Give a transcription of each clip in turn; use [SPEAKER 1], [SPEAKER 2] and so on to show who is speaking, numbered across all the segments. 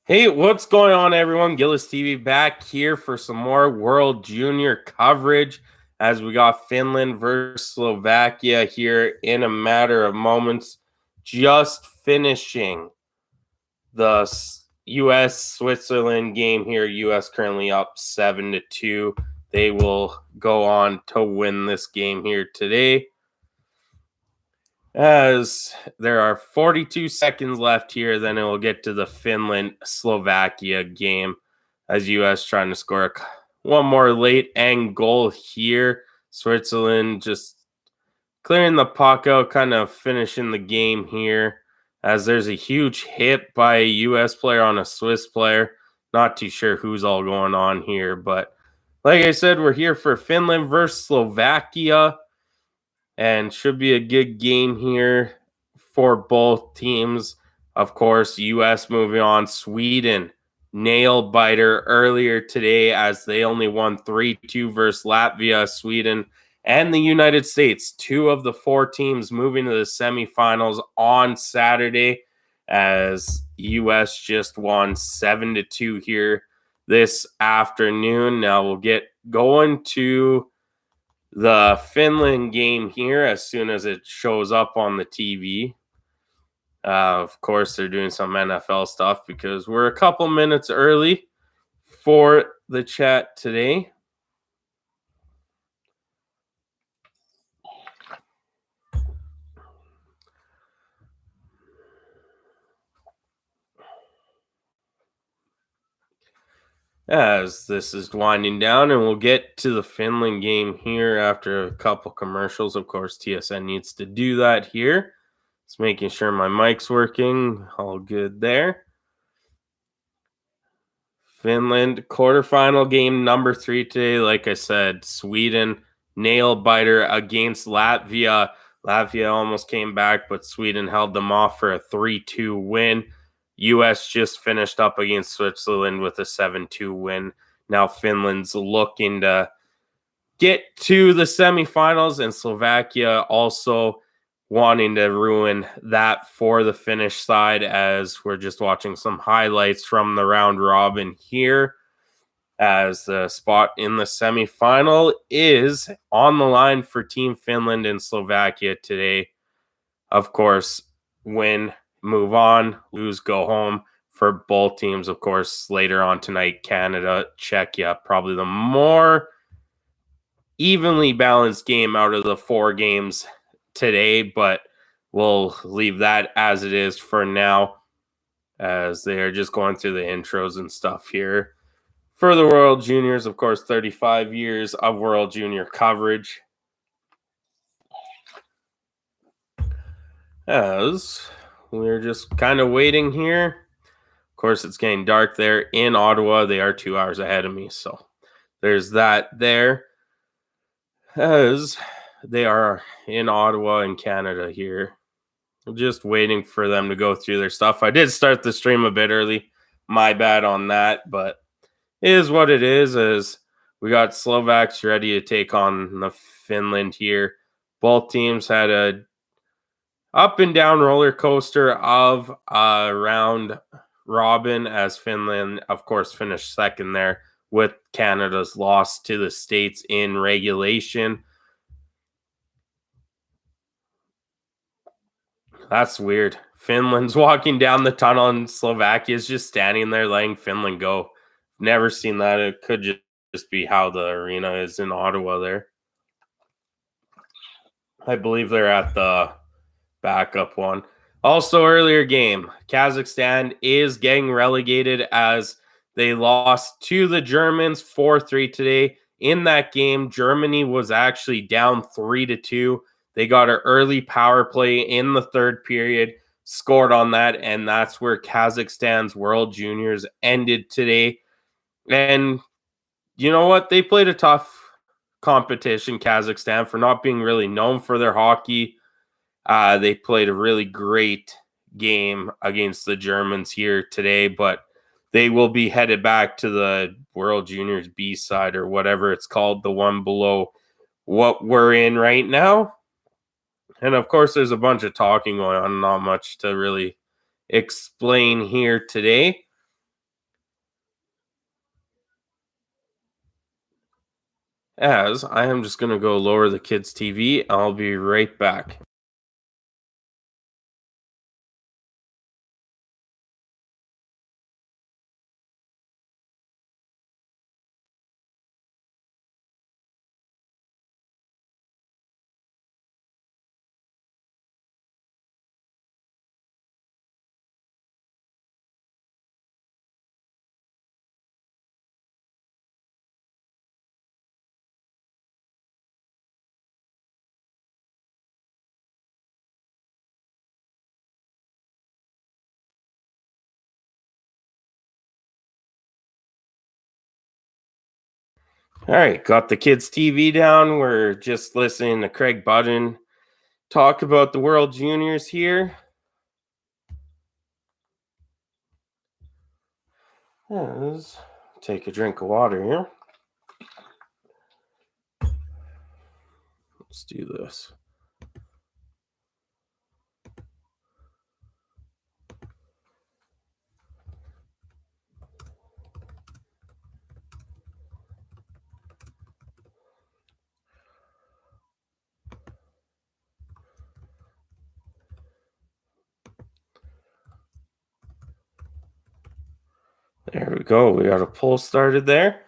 [SPEAKER 1] Hey, what's going on, everyone? Gillis TV back here for some more World Junior coverage as we got Finland versus Slovakia here in a matter of moments. Just finishing the U.S. Switzerland game here. U.S. currently up 7-2. They will go on to win this game here today, as there are 42 seconds left here. Then it will get to the Finland-Slovakia game as U.S. trying to score one more late end goal here. Switzerland just clearing the puck out, kind of finishing the game here, as there's a huge hit by a U.S. player on a Swiss player. Not too sure who's all going on here, but like I said, we're here for Finland versus Slovakia, and should be a good game here for both teams. Of course, U.S. moving on. Sweden, nail biter earlier today as they only won 3-2 versus Latvia. Sweden and the United States, two of the four teams moving to the semifinals on Saturday, as U.S. just won 7-2 here this afternoon. Now we'll get going to the Finland game here as soon as it shows up on the TV. Of course, they're doing some NFL stuff because we're a couple minutes early for the chat today. As this is winding down, and we'll get to the Finland game here after a couple commercials. Of course, TSN needs to do that here. Just making sure my mic's working. All good there. Finland quarterfinal game number 3 today. Like I said, Sweden nail biter against Latvia. Latvia almost came back, but Sweden held them off for a 3-2 win. U.S. just finished up against Switzerland with a 7-2 win. Now Finland's looking to get to the semifinals, and Slovakia also wanting to ruin that for the Finnish side, as we're just watching some highlights from the round robin here, as the spot in the semifinal is on the line for Team Finland and Slovakia today. Of course, win, move on, lose, go home for both teams. Of course, later on tonight, Canada, Czechia, probably the more evenly balanced game out of the 4 games today, but we'll leave that as it is for now, as they're just going through the intros and stuff here for the World Juniors. Of course, 35 years of World Junior coverage, as we're just kind of waiting here. Of course, it's getting dark there in Ottawa. They are 2 hours ahead of me, so there's that there, as they are in Ottawa in Canada here. I'm just waiting for them to go through their stuff. I did start the stream a bit early. My bad on that, but it is what it is, as we got Slovaks ready to take on the Finland here. Both teams had a up and down roller coaster of a round robin, as Finland, of course, finished second there with Canada's loss to the States in regulation. That's weird. Finland's walking down the tunnel and Slovakia's just standing there letting Finland go. Never seen that. It could just be how the arena is in Ottawa there. I believe they're at the backup one. Also, earlier game, Kazakhstan is getting relegated as they lost to the Germans 4-3 today. In that game, Germany was actually down 3-2. They got an early power play in the third period, scored on that, and that's where Kazakhstan's World Juniors ended today. And you know what? They played a tough competition, Kazakhstan, for not being really known for their hockey. They played a really great game against the Germans here today, but they will be headed back to the World Juniors B side, or whatever it's called, the one below what we're in right now. And of course, there's a bunch of talking going on, not much to really explain here today. as I am just going to go lower the kids' TV. I'll be right back. All right, got the kids' TV down. We're just listening to Craig Budden talk about the World Juniors here. Let's take a drink of water here. Let's do this. There we go. We got a poll started there.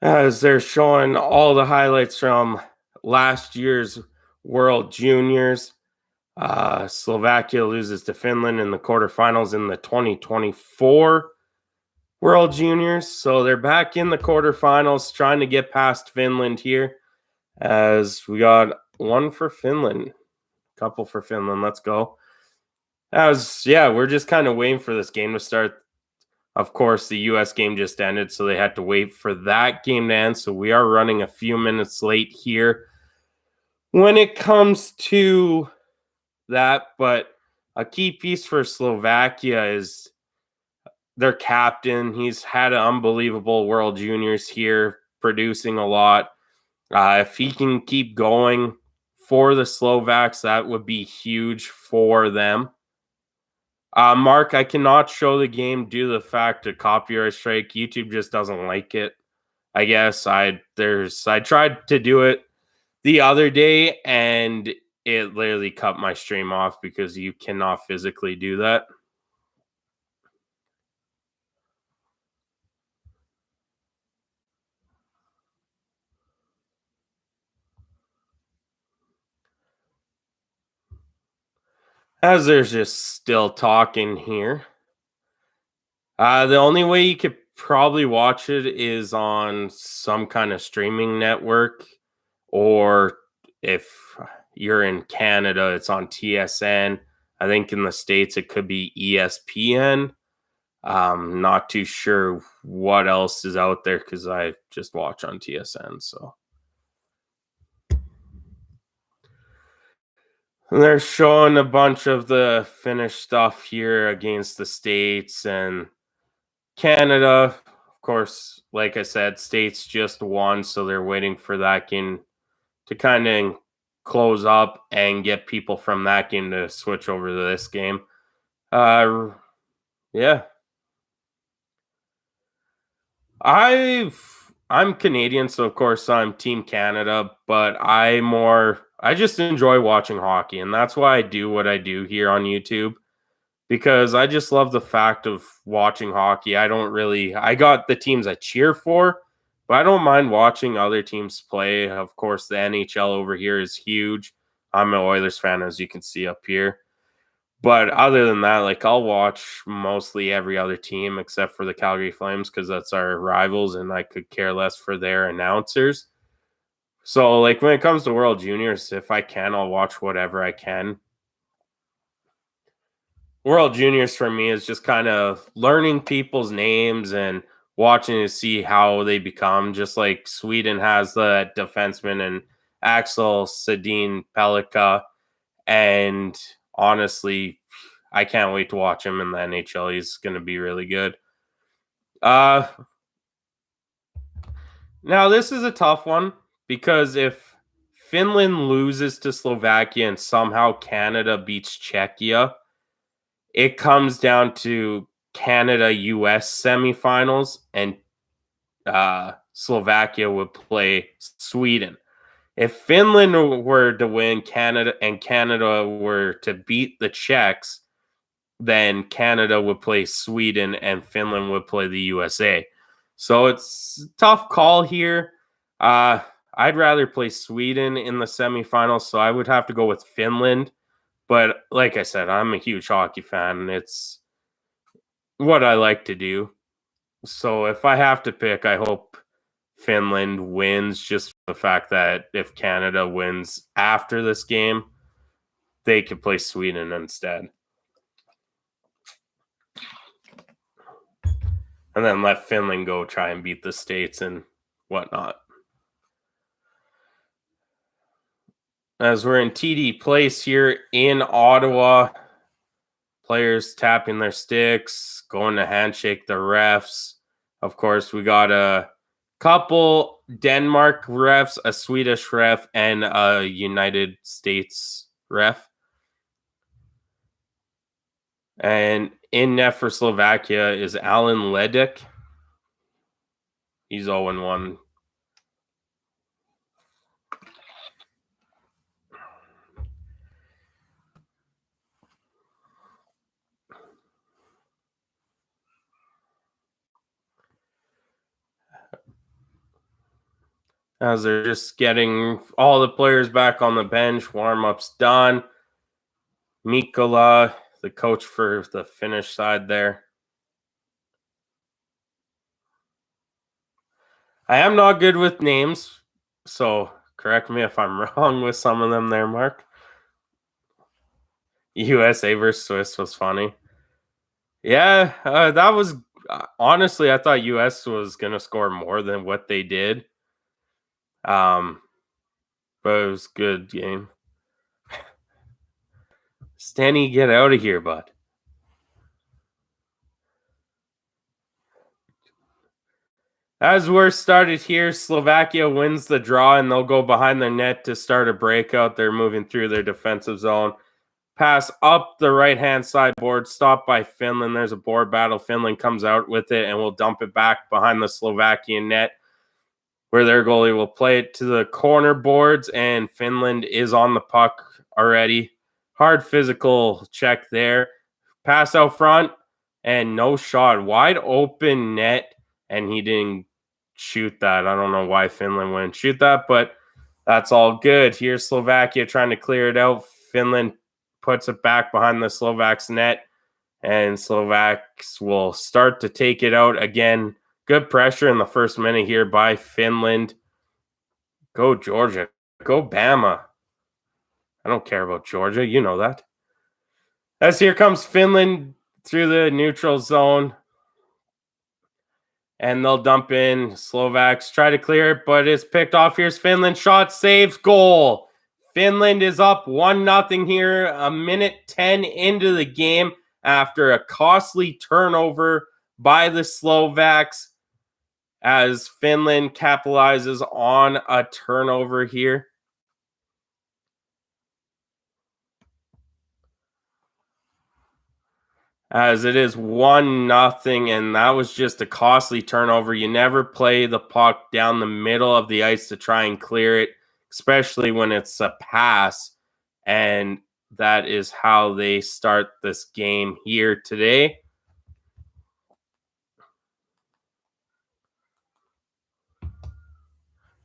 [SPEAKER 1] As they're showing all the highlights from last year's World Juniors. Slovakia loses to Finland in the quarterfinals in the 2024 World Juniors. So they're back in the quarterfinals trying to get past Finland here. As we got one for Finland, couple for Finland. Let's go. We're just kind of waiting for this game to start. Of course, the U.S. game just ended, so they had to wait for that game to end. So we are running a few minutes late here when it comes to that. But a key piece for Slovakia is their captain. He's had an unbelievable World Juniors here, producing a lot. If he can keep going for the Slovaks, that would be huge for them. Mark, I cannot show the game due to the fact of copyright strike. YouTube just doesn't like it. I guess I tried to do it the other day and it literally cut my stream off because you cannot physically do that. As there's just still talking here. The only way you could probably watch it is on some kind of streaming network, or if you're in Canada, it's on TSN. I think in the States it could be ESPN. Not too sure what else is out there because I just watch on TSN. So and they're showing a bunch of the Finnish stuff here against the States and Canada. Of course, like I said, States just won, so they're waiting for that game to kind of close up and get people from that game to switch over to this game. Yeah. I'm Canadian, so of course I'm Team Canada, but I just enjoy watching hockey, and that's why I do what I do here on YouTube. Because I just love the fact of watching hockey. I got the teams I cheer for, but I don't mind watching other teams play. Of course, the NHL over here is huge. I'm an Oilers fan, as you can see up here. But other than that, like I'll watch mostly every other team except for the Calgary Flames because that's our rivals and I could care less for their announcers. So like when it comes to World Juniors, if I can, I'll watch whatever I can. World Juniors for me is just kind of learning people's names and watching to see how they become. Just like Sweden has the defenseman and Axel Sedin Pellikka, and honestly, I can't wait to watch him in the NHL. He's going to be really good. Now this is a tough one because if Finland loses to Slovakia and somehow Canada beats Czechia, it comes down to Canada-US semifinals, and Slovakia would play Sweden. If Finland were to win Canada were to beat the Czechs, then Canada would play Sweden and Finland would play the USA. So it's a tough call here. I'd rather play Sweden in the semifinals, so I would have to go with Finland. But like I said, I'm a huge hockey fan, and it's what I like to do. So if I have to pick, I hope Finland wins, just for the fact that if Canada wins after this game, they could play Sweden instead. And then let Finland go try and beat the States and whatnot. As we're in TD Place here in Ottawa, players tapping their sticks, going to handshake the refs. Of course, we got a couple Denmark refs, a Swedish ref, and a United States ref. And in net for Slovakia is Alan Ledek. He's 0-1. As they're just getting all the players back on the bench, warm-ups done. Mikola, the coach for the Finnish side there. I am not good with names, so correct me if I'm wrong with some of them there, Mark. USA versus Swiss was funny. Yeah, that was honestly, I thought US was going to score more than what they did. But it was a good game. Stanny, get out of here, bud. As we're started here, Slovakia wins the draw, and they'll go behind their net to start a breakout. They're moving through their defensive zone. Pass up the right-hand side board, stopped by Finland. There's a board battle. Finland comes out with it and will dump it back behind the Slovakian net, where their goalie will play it to the corner boards, and Finland is on the puck already. Hard physical check there. Pass out front, and no shot. Wide open net, and he didn't shoot that. I don't know why Finland wouldn't shoot that, but that's all good. Here's Slovakia trying to clear it out. Finland puts it back behind the Slovaks net, and Slovaks will start to take it out again. Good pressure in the first minute here by Finland. Go Georgia. Go Bama. I don't care about Georgia. You know that. As here comes Finland through the neutral zone. And they'll dump in. Slovaks try to clear it, but it's picked off. Here's Finland. Shot, saves, goal. Finland is up 1-0 here. A minute 10 into the game after a costly turnover by the Slovaks, as Finland capitalizes on a turnover here. As it is 1-0, and that was just a costly turnover. You never play the puck down the middle of the ice to try and clear it, especially when it's a pass. And that is how they start this game here today.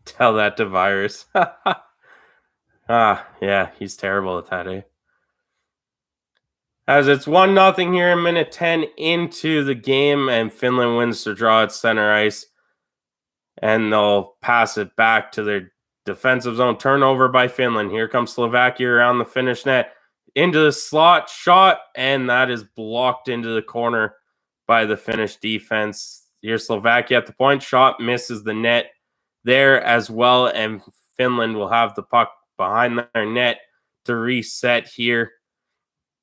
[SPEAKER 1] Tell that to Virus. Yeah, he's terrible at that, eh? As it's 1-0 here in minute 10 into the game, and Finland wins to draw at center ice. And they'll pass it back to their defensive zone. Turnover by Finland. Here comes Slovakia around the Finnish net. Into the slot, shot, and that is blocked into the corner by the Finnish defense. Here's Slovakia at the point. Shot misses the net there as well, and Finland will have the puck behind their net to reset here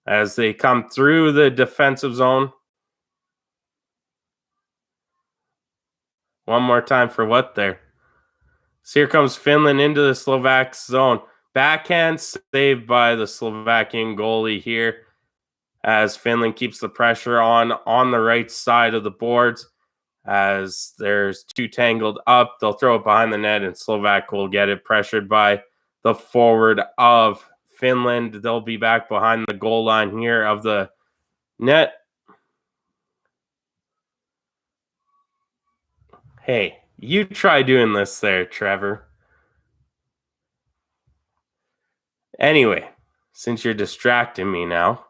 [SPEAKER 1] as they come through the defensive zone. One more time for what there? So here comes Finland into the Slovak zone. Backhand saved by the Slovakian goalie here. as Finland keeps the pressure on the right side of the boards. As there's two tangled up, they'll throw it behind the net, and Slovak will get it pressured by the forward of Finland. They'll be back behind the goal line here of the net. Hey, you try doing this there, Trevor. Anyway, since you're distracting me now,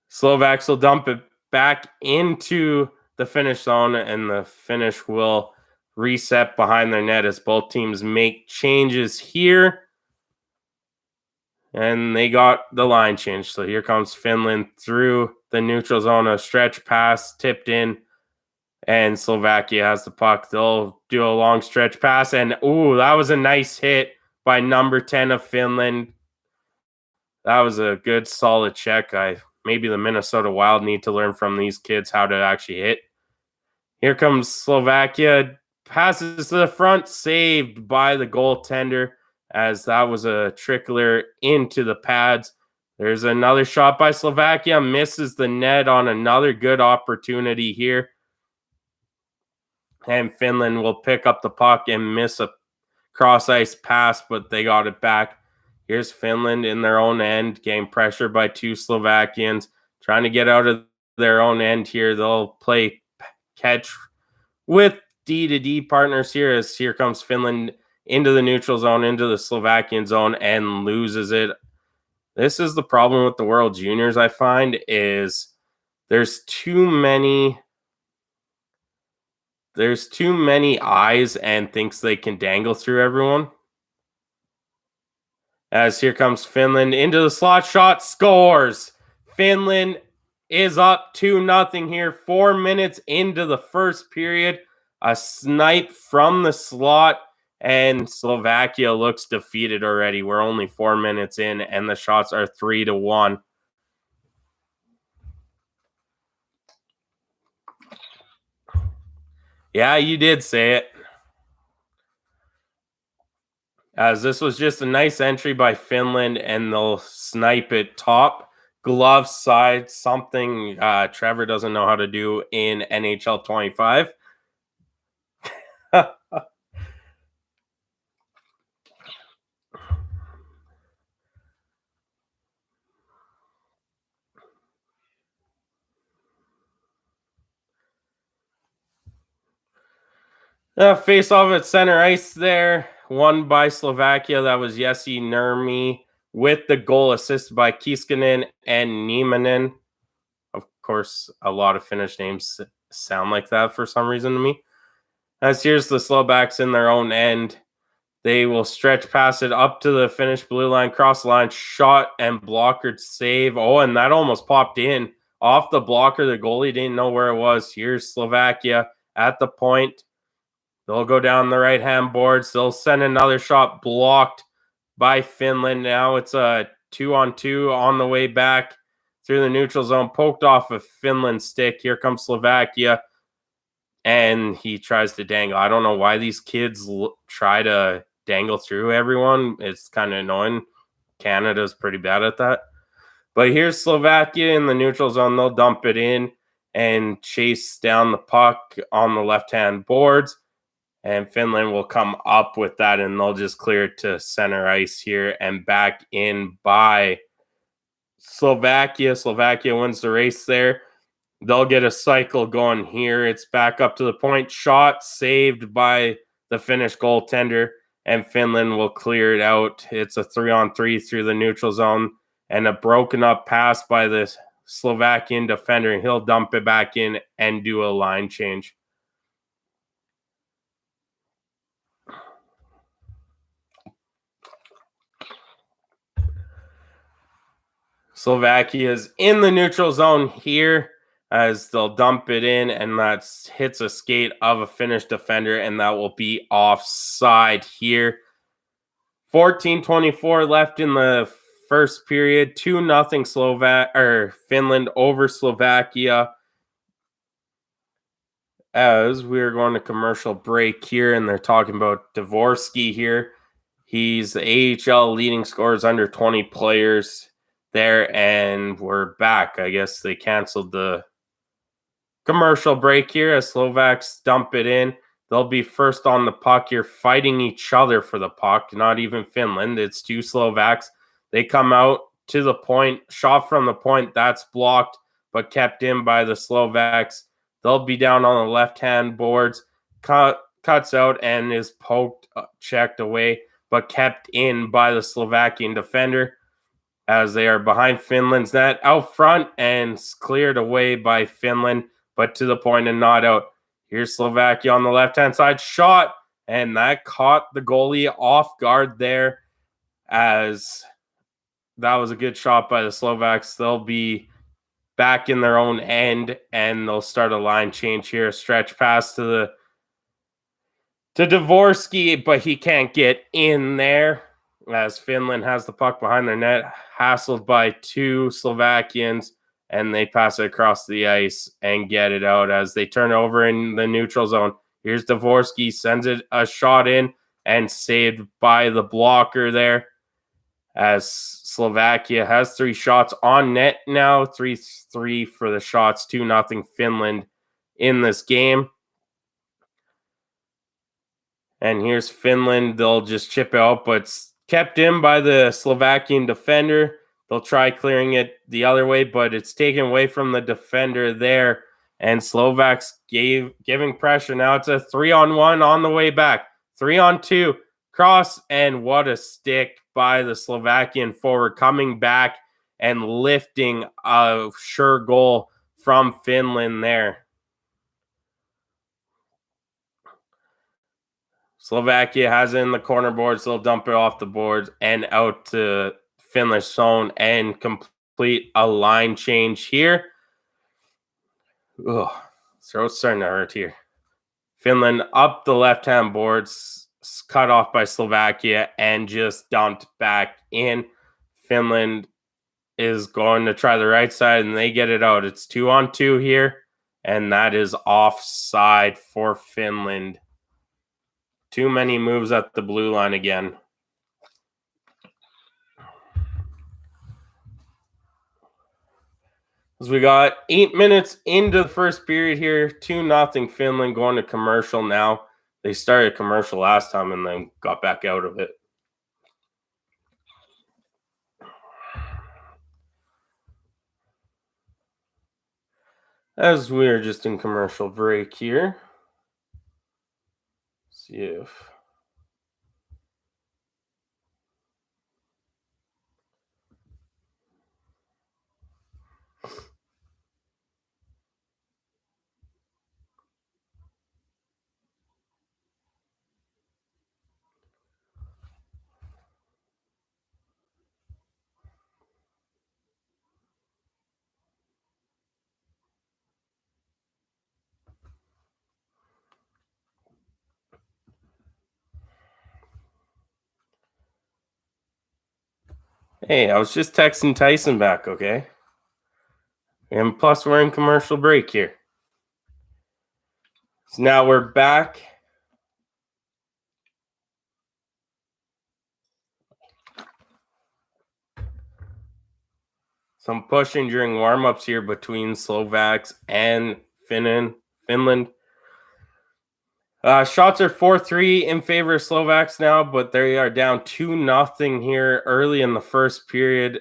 [SPEAKER 1] Slovaks will dump it back into the Finnish zone, and the Finnish will reset behind their net as both teams make changes here. And they got the line change. So here comes Finland through the neutral zone. A stretch pass tipped in, and Slovakia has the puck. They'll do a long stretch pass, and that was a nice hit by number 10 of Finland. That was a good, solid check. Maybe the Minnesota Wild need to learn from these kids how to actually hit. Here comes Slovakia. Passes to the front, saved by the goaltender, as that was a trickler into the pads. There's another shot by Slovakia. Misses the net on another good opportunity here. And Finland will pick up the puck and miss a cross-ice pass, but they got it back. Here's Finland in their own end, getting pressured by two Slovakians, trying to get out of their own end here. They'll play catch with D-to-D partners here, as here comes Finland into the neutral zone, into the Slovakian zone, and loses it. This is the problem with the World Juniors, I find, is there's too many eyes and thinks they can dangle through everyone. As here comes Finland into the slot shot, scores. Finland is up 2-0 here, 4 minutes into the first period. A snipe from the slot, and Slovakia looks defeated already. We're only 4 minutes in, and the shots are 3-1. Yeah, you did say it. As this was just a nice entry by Finland, and they'll snipe it top glove side, something Trevor doesn't know how to do in NHL 25. Face off at center ice there, won by Slovakia. That was Jesse Nurmi with the goal assisted by Kiskanen and Niemanen. Of course, a lot of Finnish names sound like that for some reason to me. As here's the Slovaks in their own end. They will stretch past it up to the Finnish blue line, cross the line, shot and blocker save. And that almost popped in off the blocker. The goalie didn't know where it was. Here's Slovakia at the point. They'll go down the right-hand boards. They'll send another shot blocked by Finland. Now it's a 2-on-2 on the way back through the neutral zone, poked off a Finland stick. Here comes Slovakia, and he tries to dangle. I don't know why these kids try to dangle through everyone. It's kind of annoying. Canada's pretty bad at that. But here's Slovakia in the neutral zone. They'll dump it in and chase down the puck on the left-hand boards. And Finland will come up with that, and they'll just clear it to center ice here and back in by Slovakia. Slovakia wins the race there. They'll get a cycle going here. It's back up to the point. Shot saved by the Finnish goaltender, and Finland will clear it out. It's a 3-on-3 through the neutral zone, and a broken up pass by the Slovakian defender, and he'll dump it back in and do a line change. Slovakia is in the neutral zone here, as they'll dump it in, and that hits a skate of a Finnish defender, and that will be offside here. 14:24 left in the first period. 2-0 Finland over Slovakia. As we're going to commercial break here, and they're talking about Dvorsky here. He's the AHL leading scorers under 20 players. there, and we're back. I guess they canceled the commercial break here as Slovaks dump it in. They'll be first on the puck here, fighting each other for the puck, not even Finland. It's two Slovaks. They come out to the point, shot from the point, that's blocked, but kept in by the Slovaks. They'll be down on the left-hand boards, cuts out and is poked, checked away, but kept in by the Slovakian defender as they are behind Finland's net out front and cleared away by Finland, but to the point and not out. Here's Slovakia on the left-hand side, shot, and that caught the goalie off guard there, as that was a good shot by the Slovaks. They'll be back in their own end, and they'll start a line change here. A stretch pass to Dvorsky, but he can't get in there as Finland has the puck behind their net, hassled by two Slovakians, and they pass it across the ice and get it out as they turn over in the neutral zone. Here's Dvorsky, sends it a shot in and saved by the blocker there, as Slovakia has 3 shots on net now, 3-3 for the shots, 2-0 Finland in this game. And here's Finland. They'll just chip it out, but it's kept in by the Slovakian defender. They'll try clearing it the other way, but it's taken away from the defender there. And Slovaks giving pressure. Now it's a 3-on-1 on the way back. 3-on-2. Cross, and what a stick by the Slovakian forward coming back and lifting a sure goal from Finland there. Slovakia has it in the corner boards. They'll dump it off the boards and out to Finnish zone and complete a line change here. Ugh, throat's starting to hurt here. Finland up the left-hand boards, cut off by Slovakia and just dumped back in. Finland is going to try the right side, and they get it out. It's 2-on-2 here, and that is offside for Finland. Too many moves at the blue line again. As we got 8 minutes into the first period here, 2-0 Finland, going to commercial now. They started commercial last time and then got back out of it. As we're just in commercial break here. See if hey, I was just texting Tyson back, okay? And plus, we're in commercial break here. So now we're back. Some pushing during warm-ups here between Slovaks and Finland. Shots are 4-3 in favor of Slovaks now, but they are down 2-0 here early in the first period.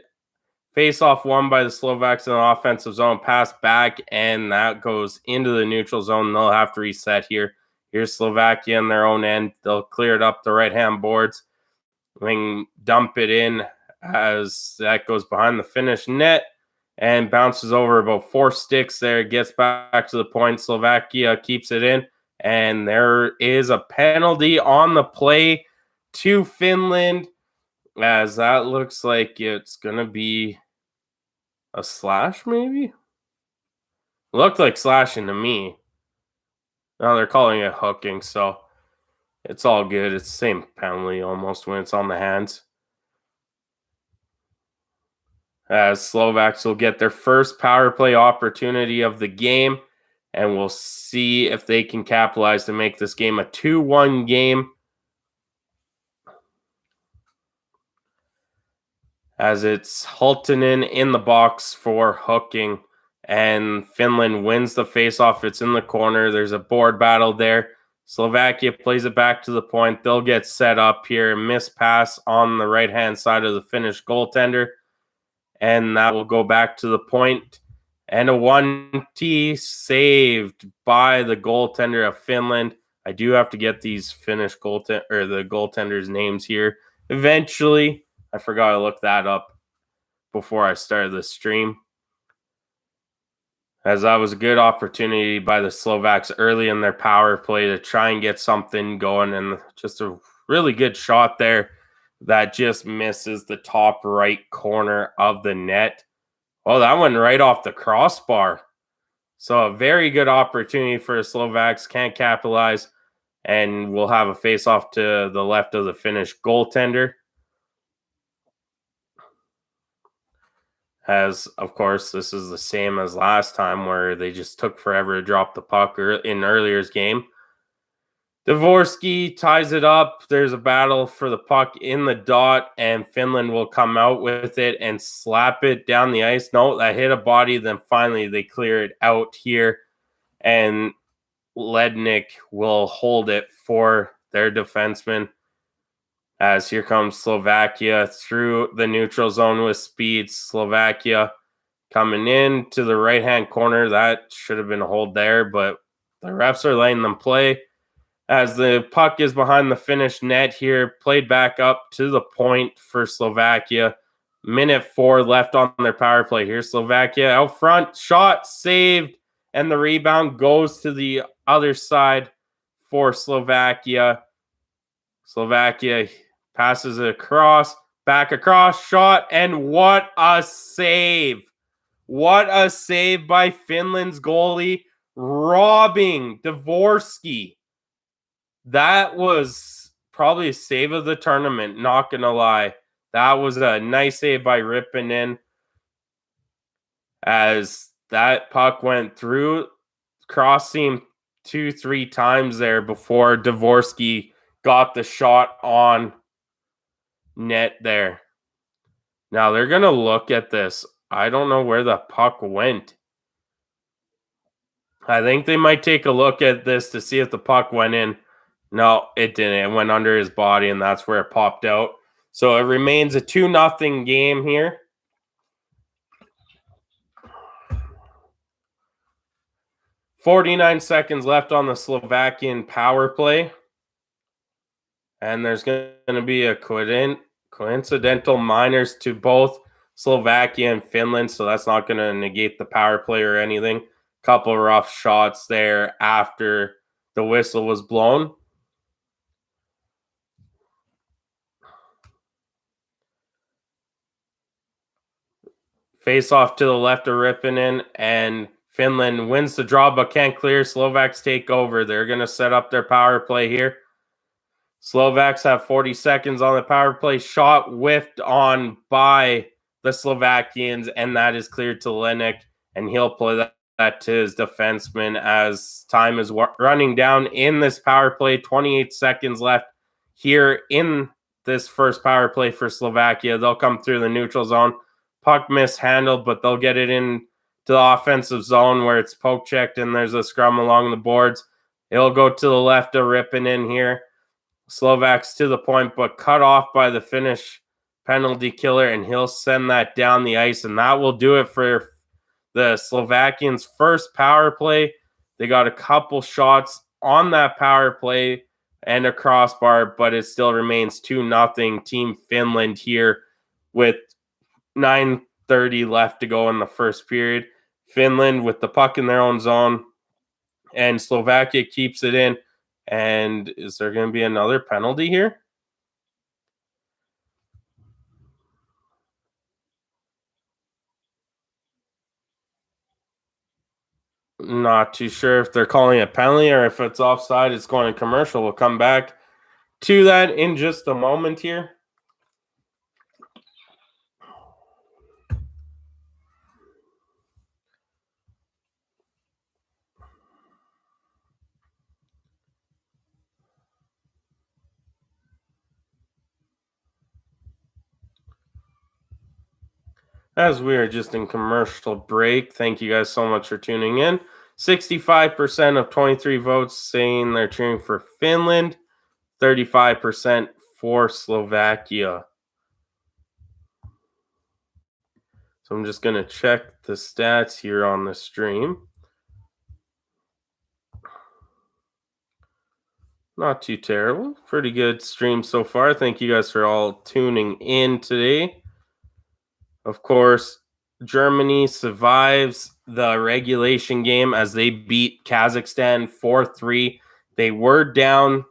[SPEAKER 1] Face-off won by the Slovaks in the offensive zone. Pass back, and that goes into the neutral zone. They'll have to reset here. Here's Slovakia in their own end. They'll clear it up the right-hand boards. Then dump it in as that goes behind the Finnish net and bounces over about 4 sticks there. Gets back to the point. Slovakia keeps it in. And there is a penalty on the play to Finland, as that looks like it's going to be a slash, maybe? Looked like slashing to me. No, they're calling it hooking, so it's all good. It's the same penalty almost when it's on the hands. As Slovaks will get their first power play opportunity of the game, and we'll see if they can capitalize to make this game a 2-1 game. as it's Hultinen in the box for hooking, and Finland wins the faceoff. It's in the corner. There's a board battle there. Slovakia plays it back to the point. They'll get set up here. Miss pass on the right-hand side of the Finnish goaltender, and that will go back to the point. And a 1T saved by the goaltender of Finland. I do have to get these Finnish the goaltenders' names here eventually. I forgot to look that up before I started the stream, as that was a good opportunity by the Slovaks early in their power play to try and get something going, and just a really good shot there that just misses the top right corner of the net. Oh, that went right off the crossbar. So a very good opportunity for the Slovaks. Can't capitalize, and we'll have a face-off to the left of the Finnish goaltender. As, of course, this is the same as last time where they just took forever to drop the puck in earlier's game. Dvorsky ties it up. There's a battle for the puck in the dot, and Finland will come out with it and slap it down the ice. No, that hit a body. Then finally they clear it out here, and Lednik will hold it for their defenseman. As here comes Slovakia through the neutral zone with speed. Slovakia coming in to the right-hand corner. That should have been a hold there, but the refs are letting them play. As the puck is behind the Finnish net here, played back up to the point for Slovakia. Minute 4 left on their power play here. Slovakia out front, shot saved, and the rebound goes to the other side for Slovakia. Slovakia passes it across, back across, shot, and what a save. What a save by Finland's goalie, robbing Dvorsky. That was probably a save of the tournament, not going to lie. That was a nice save by Rippinen, as that puck went through, crossing 2-3 times there before Dvorsky got the shot on net there. Now they're going to look at this. I don't know where the puck went. I think they might take a look at this to see if the puck went in. No, it didn't. It went under his body, and that's where it popped out. So it remains a 2-0 game here. .49 left on the Slovakian power play. And there's going to be a coincidental minors to both Slovakia and Finland, so that's not going to negate the power play or anything. Couple rough shots there after the whistle was blown. Face off to the left of Rippinen, and Finland wins the draw but can't clear. Slovaks take over. They're going to set up their power play here. Slovaks have 40 seconds on the power play. Shot whiffed on by the Slovakians, and that is cleared to Lenik, and he'll play that to his defenseman as time is running down in this power play. 28 seconds left here in this first power play for Slovakia. They'll come through the neutral zone. Puck mishandled, but they'll get it in to the offensive zone where it's poke checked, and there's a scrum along the boards. It'll go to the left of Rippinen here. Slovaks to the point, but cut off by the Finnish penalty killer, and he'll send that down the ice, and that will do it for the Slovakians' first power play. They got a couple shots on that power play and a crossbar, but it still remains 2-0 Team Finland here with 9:30 left to go in the first period. Finland with the puck in their own zone, and Slovakia keeps it in. And is there going to be another penalty here? Not too sure if they're calling a penalty or if it's offside. It's going to commercial. We'll come back to that in just a moment here. As we are just in commercial break, thank you guys so much for tuning in. 65% of 23 votes saying they're cheering for Finland, 35% for Slovakia. So I'm just going to check the stats here on the stream. Not too terrible. Pretty good stream so far. Thank you guys for all tuning in today. Of course, Germany survives the regulation game as they beat Kazakhstan 4-3. They were down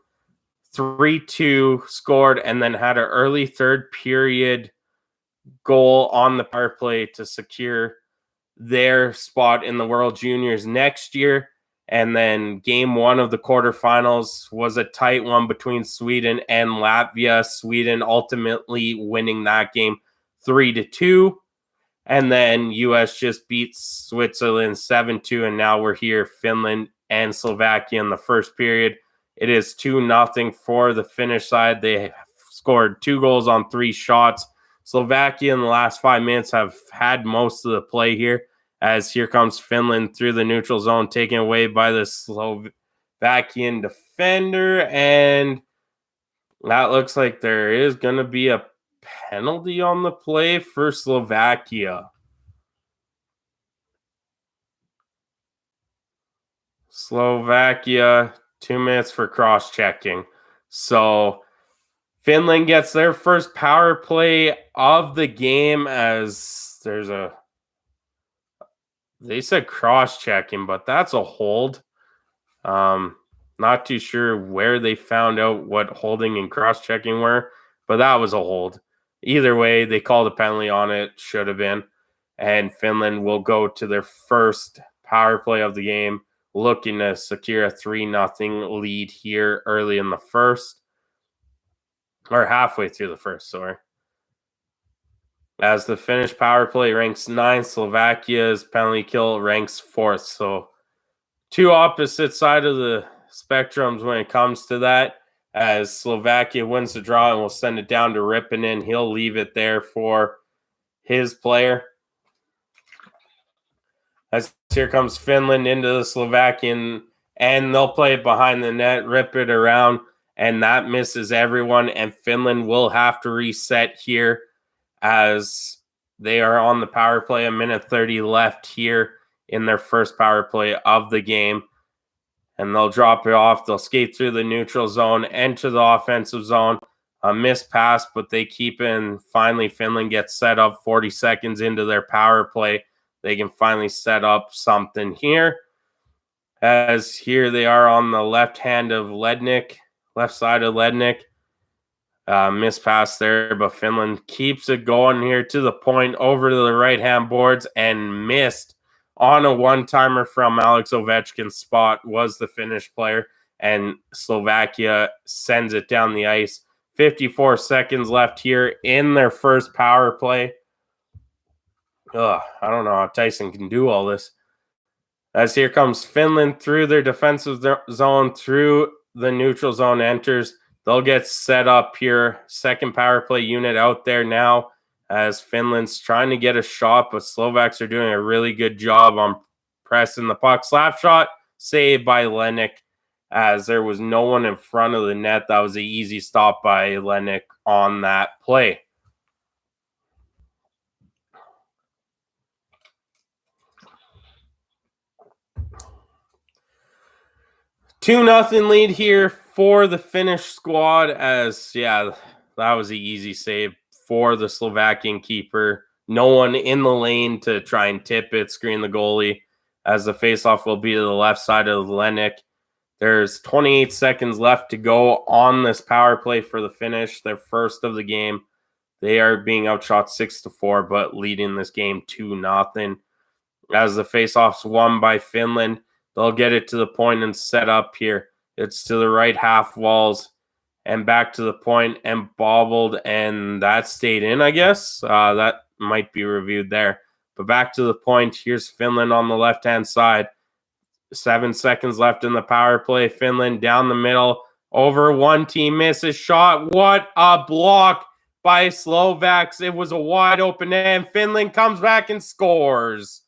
[SPEAKER 1] 3-2, scored, and then had an early third period goal on the power play to secure their spot in the World Juniors next year. And then game one of the quarterfinals was a tight one between Sweden and Latvia. Sweden ultimately winning that game 3-2. And then US just beat Switzerland 7-2. And now we're here, Finland and Slovakia in the first period. It is 2-0 for the Finnish side. They scored 2 goals on 3 shots. Slovakia in the last 5 minutes have had most of the play here, as here comes Finland through the neutral zone, taken away by the Slovakian defender. And that looks like there is going to be a penalty on the play for Slovakia. Slovakia, 2 minutes for cross-checking. So Finland gets their first power play of the game, as there's a... They said cross-checking, but that's a hold. Not too sure where they found out what holding and cross-checking were, but that was a hold. Either way, they called a penalty on it. Should have been. And Finland will go to their first power play of the game, looking to secure a 3-0 lead here early in the first. Or halfway through the first, sorry. As the Finnish power play ranks 9th, Slovakia's penalty kill ranks 4th. So 2 opposite side of the spectrums when it comes to that. As Slovakia wins the draw and will send it down to Rippinen. He'll leave it there for his player. As here comes Finland into the Slovakian, and they'll play it behind the net, rip it around, and that misses everyone, and Finland will have to reset here as they are on the power play. 1:30 left here in their first power play of the game. And they'll drop it off. They'll skate through the neutral zone, enter the offensive zone. A missed pass, but they keep it, and finally Finland gets set up 40 seconds into their power play. They can finally set up something here. As here they are on the left hand of Lednik, left side of Lednik. Missed pass there, but Finland keeps it going here to the point over to the right-hand boards, and missed on a one-timer from Alex Ovechkin's spot was the Finnish player, and Slovakia sends it down the ice. 54 seconds left here in their first power play. I don't know how Tyson can do all this. As here comes Finland through their defensive zone, through the neutral zone, enters. They'll get set up here. Second power play unit out there now, as Finland's trying to get a shot, but Slovaks are doing a really good job on pressing the puck. Slap shot saved by Lenik, as there was no one in front of the net. That was an easy stop by Lenik on that play. Two nothing lead here for the Finnish squad, as that was an easy save for the Slovakian keeper. No one in the lane to try and tip it, screen the goalie, as the faceoff will be to the left side of Lenik. There's 28 seconds left to go on this power play for the Finnish, their first of the game. They are being outshot 6-4, but leading this game 2-0. As the faceoff's won by Finland, they'll get it to the point and set up here. It's to the right half walls and back to the point and bobbled, and that stayed in, I guess. That might be reviewed there. But back to the point. Here's Finland on the left-hand side. 7 seconds left in the power play. Finland down the middle. Over one team, misses shot. What a block by Slovaks. It was a wide open end. Finland comes back and scores.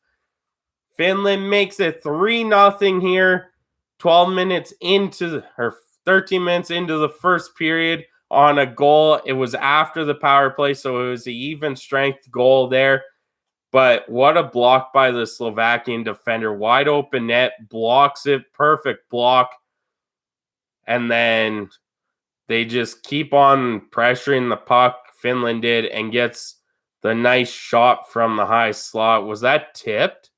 [SPEAKER 1] Finland makes it 3-0 here. 12 minutes into, or 13 minutes into the first period on a goal. It was after the power play, so it was an even strength goal there. But what a block by the Slovakian defender. Wide open net, blocks it, perfect block. And then they just keep on pressuring the puck, Finland did, and gets the nice shot from the high slot. Was that tipped?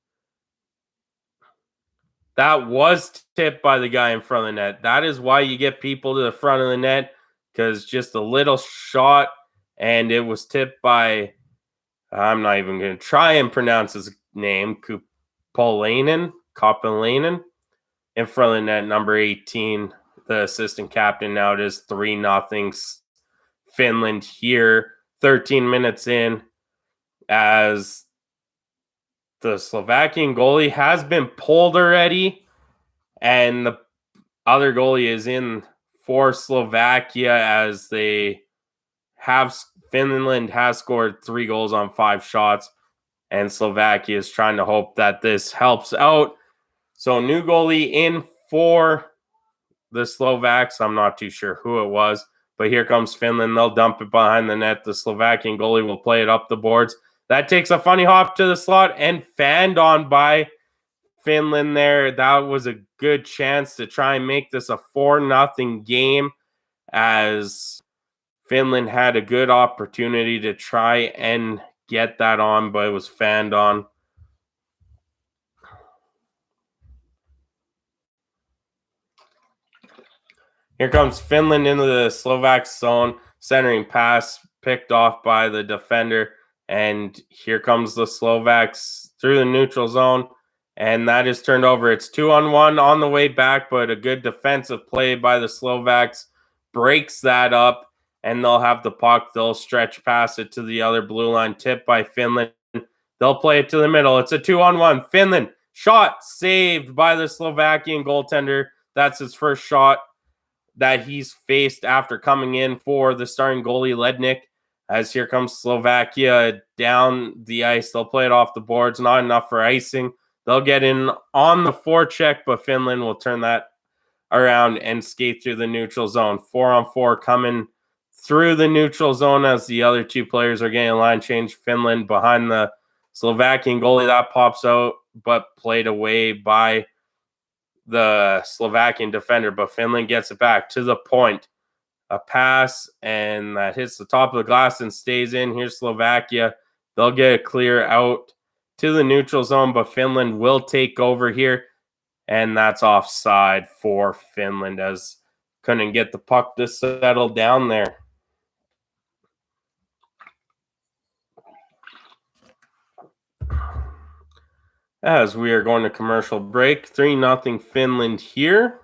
[SPEAKER 1] That was tipped by the guy in front of the net. That is why you get people to the front of the net, because just a little shot, and it was tipped by, I'm not even going to try and pronounce his name, Kopalainen, in front of the net, number 18, the assistant captain. Now it is 3-0 Finland here, 13 minutes in, as the Slovakian goalie has been pulled already, and the other goalie is in for Slovakia, as Finland has scored 3 goals on 5 shots, and Slovakia is trying to hope that this helps out. So new goalie in for the Slovaks. I'm not too sure who it was, but here comes Finland. They'll dump it behind the net. The Slovakian goalie will play it up the boards. That takes a funny hop to the slot and fanned on by Finland there. That was a good chance to try and make this a 4-0 game, as Finland had a good opportunity to try and get that on, but it was fanned on. Here comes Finland into the Slovak zone, centering pass picked off by the defender. And here comes the Slovaks through the neutral zone, and that is turned over. It's 2-on-1 on the way back, but a good defensive play by the Slovaks breaks that up, and they'll have the puck. They'll stretch past it to the other blue line, tipped by Finland. They'll play it to the middle. It's a 2-on-1. Finland, shot saved by the Slovakian goaltender. That's his first shot that he's faced after coming in for the starting goalie, Lednik. As here comes Slovakia down the ice. They'll play it off the boards. Not enough for icing. They'll get in on the forecheck, but Finland will turn that around and skate through the neutral zone. 4-on-4 coming through the neutral zone as the other 2 players are getting a line change. Finland behind the Slovakian goalie. That pops out, but played away by the Slovakian defender. But Finland gets it back to the point. A pass, and that hits the top of the glass and stays in. Here's Slovakia. They'll get a clear out to the neutral zone, but Finland will take over here, and that's offside for Finland, as couldn't get the puck to settle down there. As we are going to commercial break, 3-0 Finland here.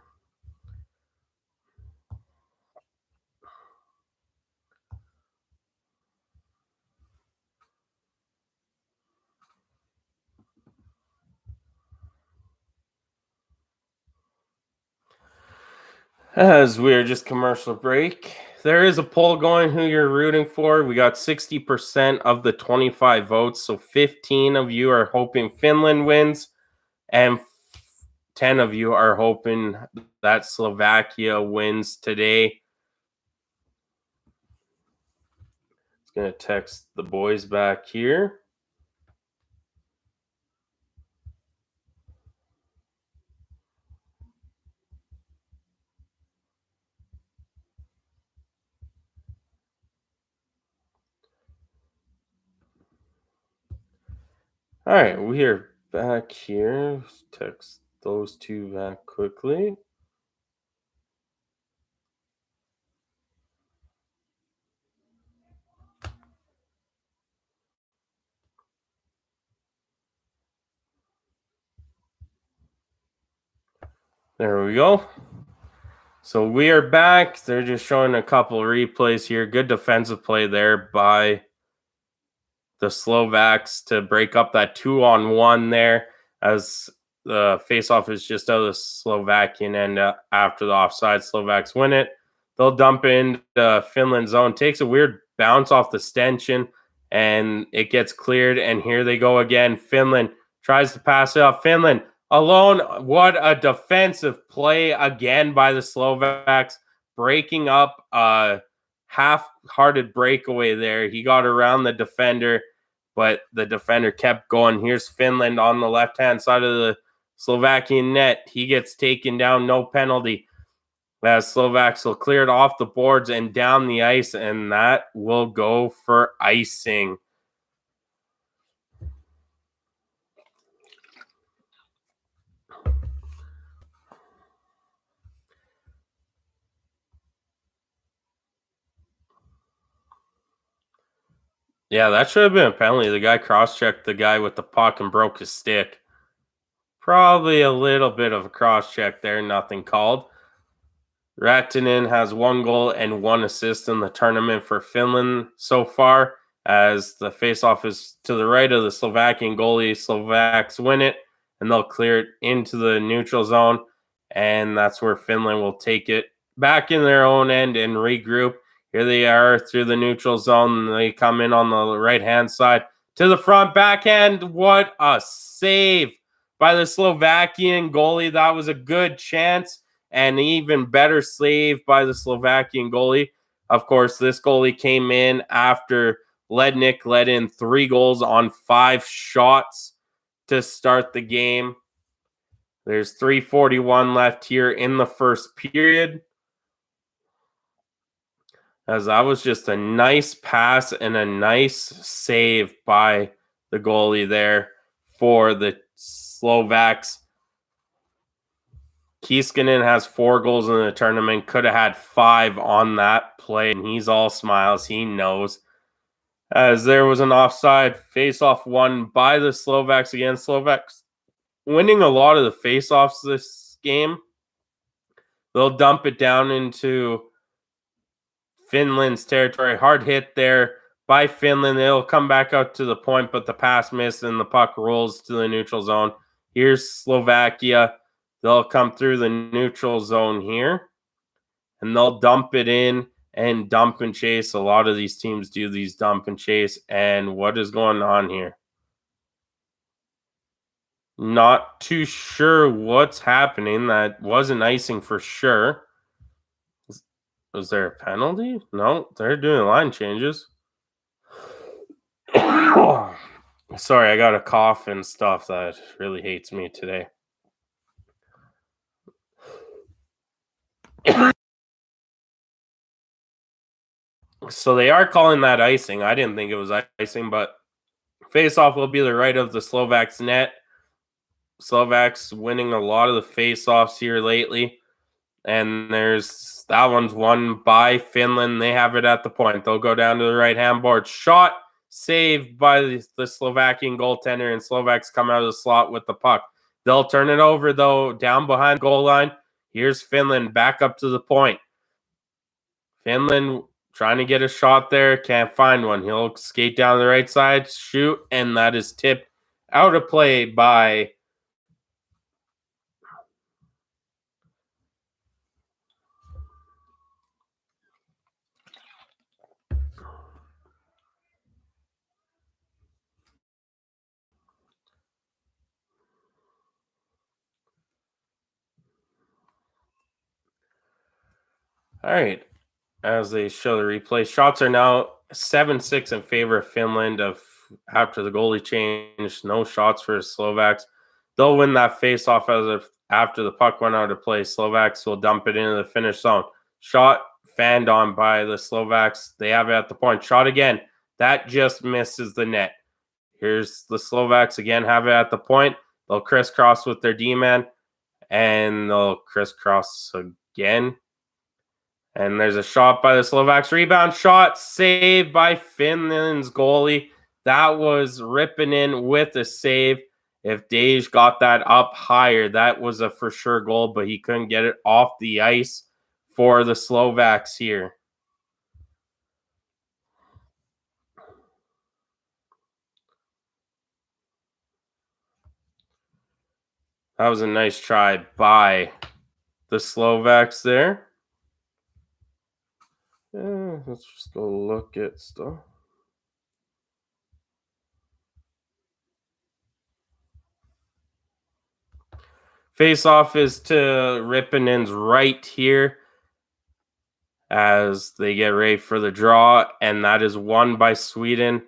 [SPEAKER 1] As we are just commercial break, there is a poll going who you're rooting for. We got 60% of the 25 votes, so 15 of you are hoping Finland wins, and 10 of you are hoping that Slovakia wins today. Just going to text the boys back here. All right, we are back here. Let's text those 2 back quickly. There we go. So we are back. They're just showing a couple replays here. Good defensive play there by the Slovaks to break up that 2-on-1 there, as the faceoff is just out of the Slovakian end. After the offside, Slovaks win it. They'll dump in the Finland zone. Takes a weird bounce off the stanchion, and it gets cleared. And here they go again. Finland tries to pass it up. Finland alone. What a defensive play again by the Slovaks, breaking up a half-hearted breakaway there. He got around the defender, but the defender kept going. Here's Finland on the left-hand side of the Slovakian net. He gets taken down, no penalty. As Slovaks will clear it off the boards and down the ice, and that will go for icing. Yeah, that should have been a penalty. The guy cross-checked the guy with the puck and broke his stick. Probably a little bit of a cross-check there, nothing called. Ratinen has 1 goal and 1 assist in the tournament for Finland so far, as the faceoff is to the right of the Slovakian goalie. Slovaks win it, and they'll clear it into the neutral zone, and that's where Finland will take it back in their own end and regroup. Here they are through the neutral zone. They come in on the right-hand side to the front backhand. What a save by the Slovakian goalie. That was a good chance. And even better save by the Slovakian goalie. Of course, this goalie came in after Lednik let in 3 goals on 5 shots to start the game. There's 3:41 left here in the first period. As that was just a nice pass and a nice save by the goalie there for the Slovaks. Kiiskanen has 4 goals in the tournament. Could have had 5 on that play, and he's all smiles. He knows. As there was an offside face-off won by the Slovaks again. Slovaks winning a lot of the face-offs this game. They'll dump it down into Finland's territory. Hard hit there by Finland. They'll come back out to the point, but the pass missed, and the puck rolls to the neutral zone. Here's Slovakia. They'll come through the neutral zone here, and they'll dump it in and dump and chase. A lot of these teams do these dump and chase. And what is going on here? Not too sure what's happening. That wasn't icing for sure. Was there a penalty? No, they're doing line changes. Sorry, I got a cough and stuff that really hates me today. So they are calling that icing. I didn't think it was icing, but face-off will be the right of the Slovaks net. Slovaks winning a lot of the face-offs here lately. And there's that one's won by Finland. They have it at the point. They'll go down to the right-hand board. Shot saved by the Slovakian goaltender, and Slovaks come out of the slot with the puck. They'll turn it over, though, down behind goal line. Here's Finland back up to the point. Finland trying to get a shot there. Can't find one. He'll skate down the right side, shoot, and that is tipped out of play by all right. As they show the replay, shots are now 7-6 in favor of Finland after the goalie change. No shots for the Slovaks. They'll win that face-off after the puck went out of play. Slovaks will dump it into the finish zone. Shot fanned on by the Slovaks. They have it at the point. Shot again. That just misses the net. Here's the Slovaks again, have it at the point. They'll crisscross with their D-man, and they'll crisscross again. And there's a shot by the Slovaks. Rebound shot saved by Finland's goalie. That was ripping in with a save. If Dej got that up higher, that was a for sure goal, but he couldn't get it off the ice for the Slovaks here. That was a nice try by the Slovaks there. Let's just go look at stuff. Face off is to Ripponen's right here as they get ready for the draw, and that is won by Sweden.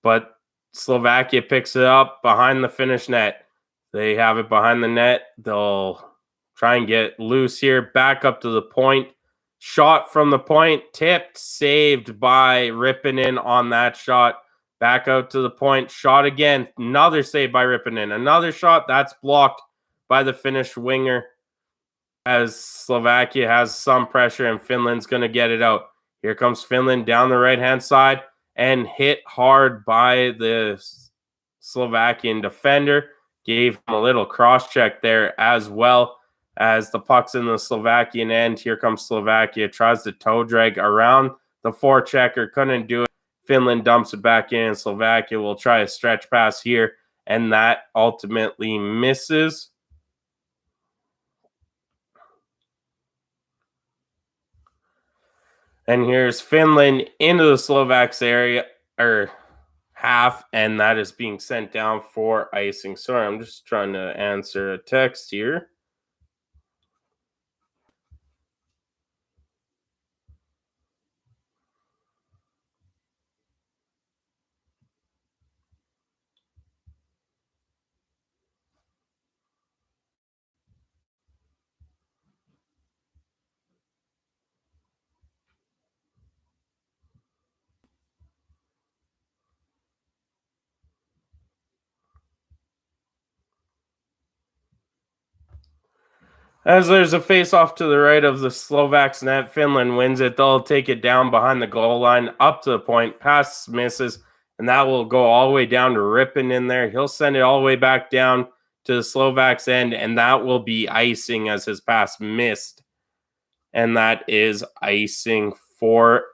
[SPEAKER 1] But Slovakia picks it up behind the Finnish net. They have it behind the net. They'll try and get loose here, back up to the point. Shot from the point, tipped, saved by Ripponen on that shot. Back out to the point, shot again. Another save by Ripponen. Another shot that's blocked by the Finnish winger as Slovakia has some pressure and Finland's going to get it out. Here comes Finland down the right-hand side and hit hard by the Slovakian defender. Gave him a little cross-check there as well as the puck's in the Slovakian end. Here comes Slovakia, tries to toe drag around the forechecker, couldn't do it. Finland dumps it back in. Slovakia will try a stretch pass here, and that ultimately misses. And here's Finland into the Slovaks area or half, and that is being sent down for icing. Sorry, I'm just trying to answer a text here. As there's a face off to the right of the Slovaks net, Finland wins it. They'll take it down behind the goal line, up to the point, pass misses, and that will go all the way down to Ripon there. He'll send it all the way back down to the Slovaks end, and that will be icing as his pass missed. And that is icing for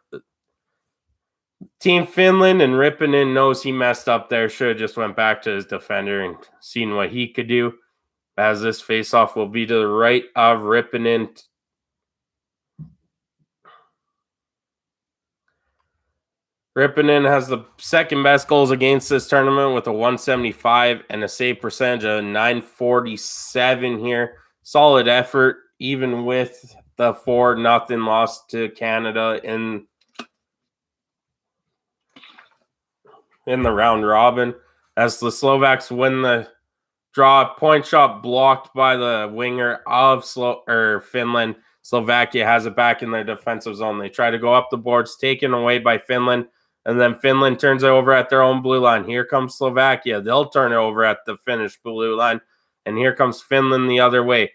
[SPEAKER 1] Team Finland, and Ripponen knows he messed up there. Should have just went back to his defender and seen what he could do. As this faceoff will be to the right of Ripponen. Ripponen has the second best goals against this tournament with a 175 and a save percentage of 947 here. Solid effort, even with the 4-0 loss to Canada in the round robin. As the Slovaks win the draw, point shot blocked by the winger of Finland. Slovakia has it back in their defensive zone. They try to go up the boards, taken away by Finland, and then Finland turns it over at their own blue line. Here comes Slovakia. They'll turn it over at the Finnish blue line, and here comes Finland the other way.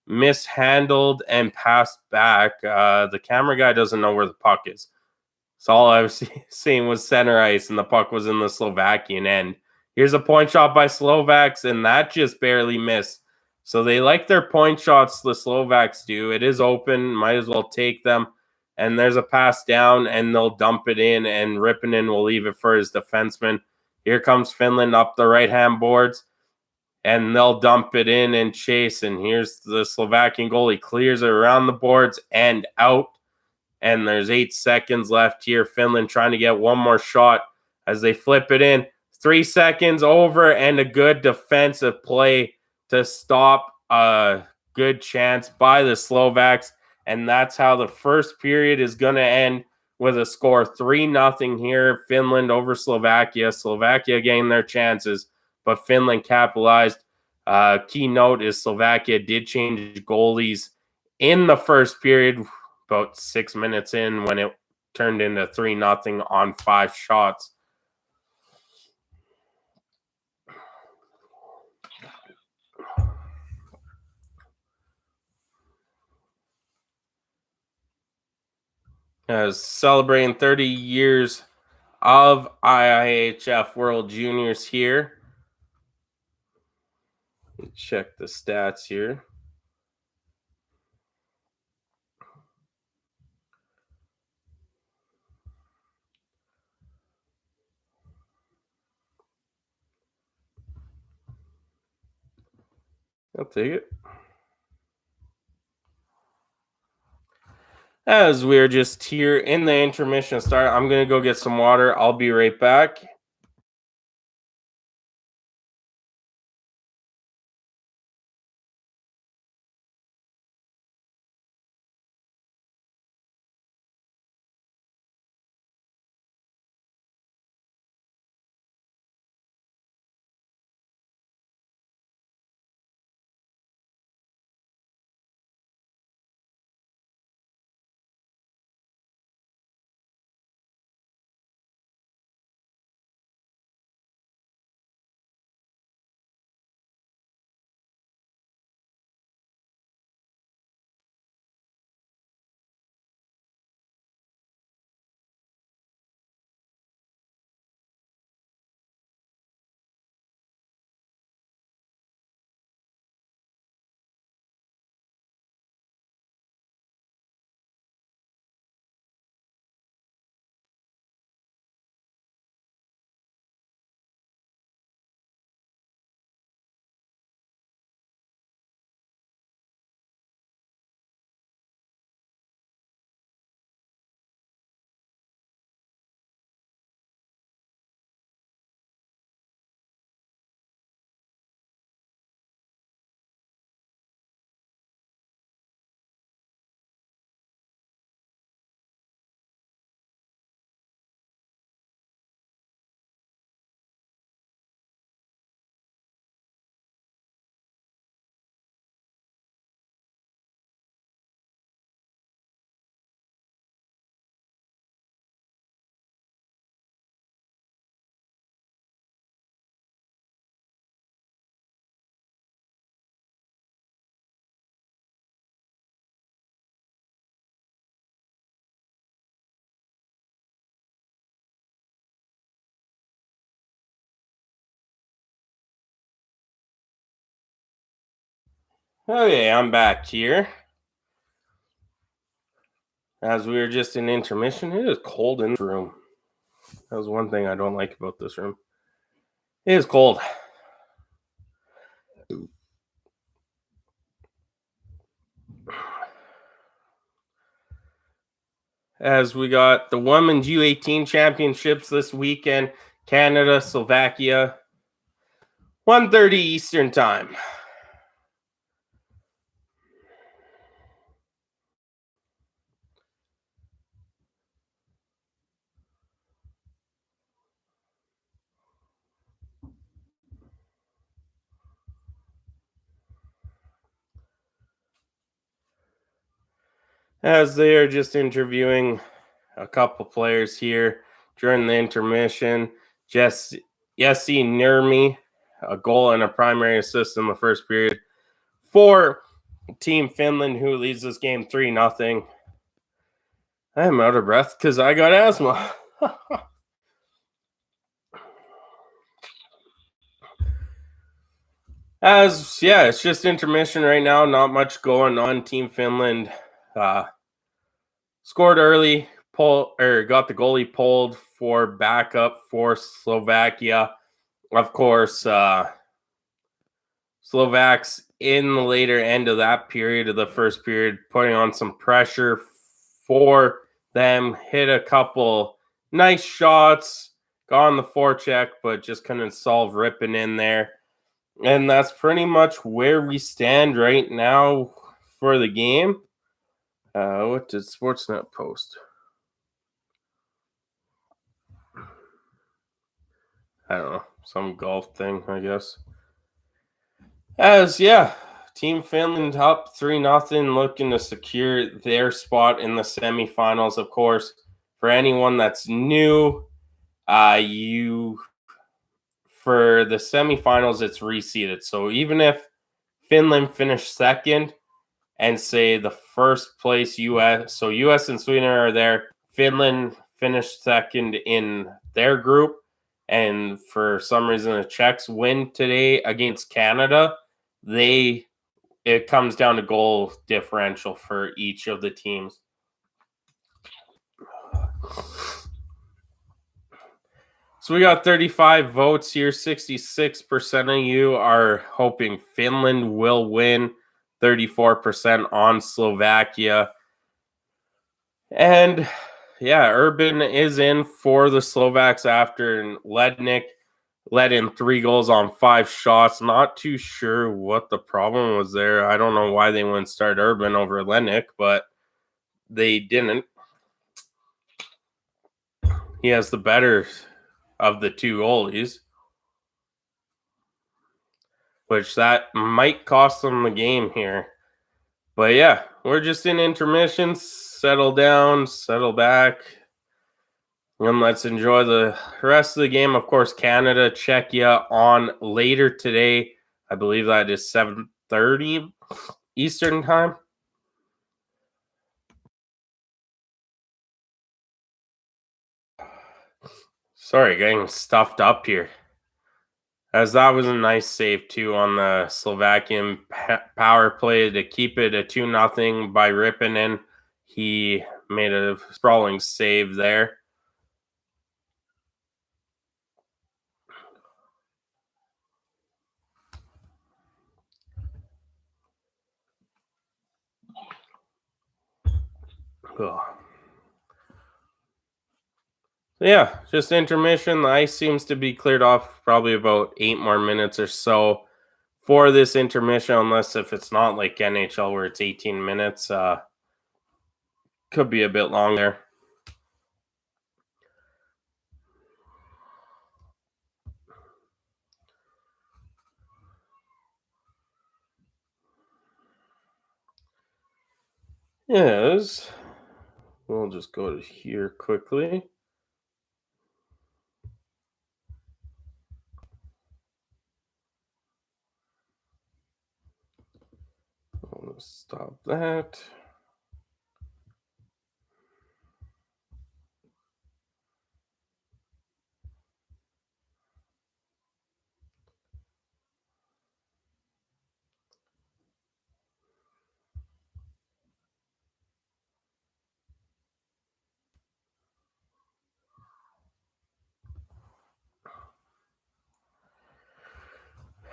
[SPEAKER 1] Mishandled and passed back. The camera guy doesn't know where the puck is. So all I was seeing was center ice, and the puck was in the Slovakian end. Here's a point shot by Slovaks, and that just barely missed. So they like their point shots, the Slovaks do. It is open, might as well take them. And there's a pass down, and they'll dump it in, and Ripponen will leave it for his defenseman. Here comes Finland up the right-hand boards, and they'll dump it in and chase. And here's the Slovakian goalie, clears it around the boards and out. And there's 8 seconds left here. Finland trying to get one more shot as they flip it in. 3 seconds over, and a good defensive play to stop a good chance by the Slovaks. And that's how the first period is going to end, with a score 3-0 here. Finland over Slovakia. Slovakia gained their chances, but Finland capitalized. Key note is Slovakia did change goalies in the first period, about 6 minutes in, when it turned into 3-0 on 5 shots. As celebrating 30 years of IIHF World Juniors here. Check the stats here. I'll take it. As we're just here in the intermission start, I'm going to go get some water. I'll be right back. Okay, I'm back here. As we were just in intermission, it is cold in this room. That was one thing I don't like about this room. It is cold. As we got the Women's U18 Championships this weekend, Canada, Slovakia, 1:30 Eastern Time. As they are just interviewing a couple players here during the intermission. Jesse Nurmi, a goal and a primary assist in the first period for Team Finland, who leads this game 3-0. I am out of breath because I got asthma. It's just intermission right now. Not much going on. Team Finland scored early, got the goalie pulled for backup for Slovakia. Of course, Slovaks in the later end of that period, of the first period, putting on some pressure for them, hit a couple nice shots, got on the forecheck, but just couldn't solve ripping in there. And that's pretty much where we stand right now for the game. What did Sportsnet post? I don't know, some golf thing, I guess. Team Finland up 3-0, looking to secure their spot in the semifinals. Of course, for anyone that's new, for the semifinals, it's reseeded. So even if Finland finished second and say the first place US, so US and Sweden are there, Finland finished second in their group, and for some reason the Czechs win today against Canada, it comes down to goal differential for each of the teams. So we got 35 votes here. 66% of you are hoping Finland will win. 34% on Slovakia. And yeah, Urban is in for the Slovaks after Lednik let in 3 goals on 5 shots. Not too sure what the problem was there. I don't know why they wouldn't start Urban over Lednik, but they didn't. He has the better of the 2 goalies, which that might cost them the game here. But yeah, we're just in intermission. Settle down, settle back, and let's enjoy the rest of the game. Of course, Canada, Czechia on later today. I believe that is 7:30 Eastern time. Sorry, getting stuffed up here. As that was a nice save too on the Slovakian power play to keep it a 2-0 by Rippinen. He made a sprawling save there. Ugh. Yeah, just intermission. The ice seems to be cleared off probably about 8 more minutes or so for this intermission, unless if it's not like NHL where it's 18 minutes. Could be a bit long there. Yes. We'll just go to here quickly. I'll stop that.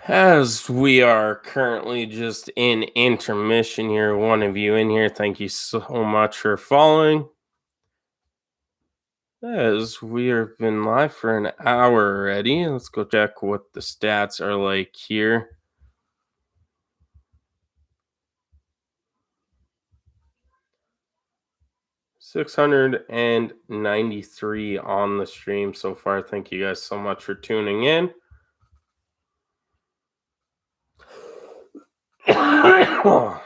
[SPEAKER 1] As we are currently just in intermission here, one of you in here, thank you so much for following. As we have been live for an hour already, let's go check what the stats are like here. $693 on the stream so far. Thank you guys so much for tuning in. Ugh.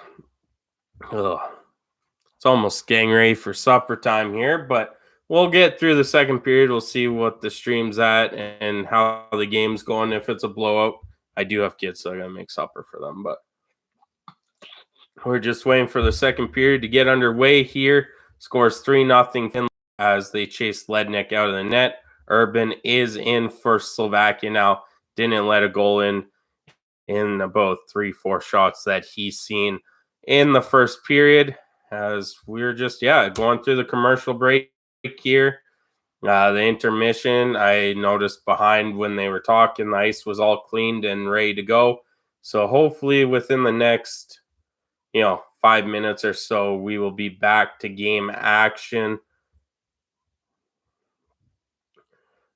[SPEAKER 1] It's almost getting ready for supper time here, but we'll get through the second period. We'll see what the stream's at and how the game's going. If it's a blowout, I do have kids, so I gotta make supper for them. But we're just waiting for the second period to get underway here. Scores 3-0 Finland as they chase Lednik out of the net. Urban is in for Slovakia now. Didn't let a goal in about 3-4 shots that he's seen in the first period. As we're just going through the commercial break here. The intermission, I noticed behind when they were talking, the ice was all cleaned and ready to go. So hopefully within the next 5 minutes or so, we will be back to game action.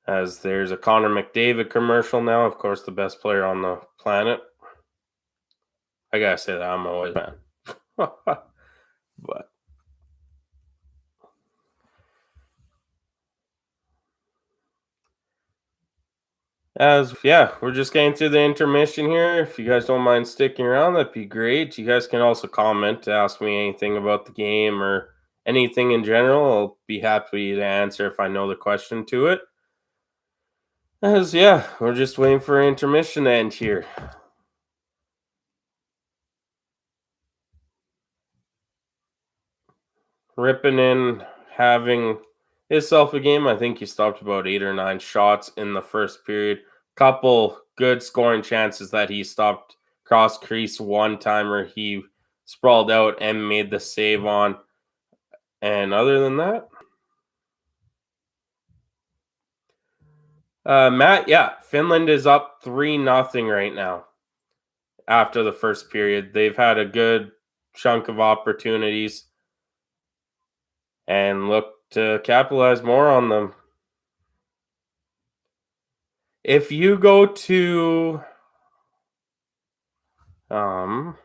[SPEAKER 1] As there's a Connor McDavid commercial now, of course, the best player on the planet. I gotta say that I'm always a fan. But we're just getting through the intermission here. If you guys don't mind sticking around, that'd be great. You guys can also comment to ask me anything about the game or anything in general. I'll be happy to answer if I know the question to it. We're just waiting for intermission to end here. Rippinen having himself a game. I think he stopped about 8 or 9 shots in the first period. Couple good scoring chances that he stopped cross crease one timer. He sprawled out and made the save on. And other than that, Matt, Finland is up 3-0 right now after the first period. They've had a good chunk of opportunities. and look to capitalize more on them. If you go to um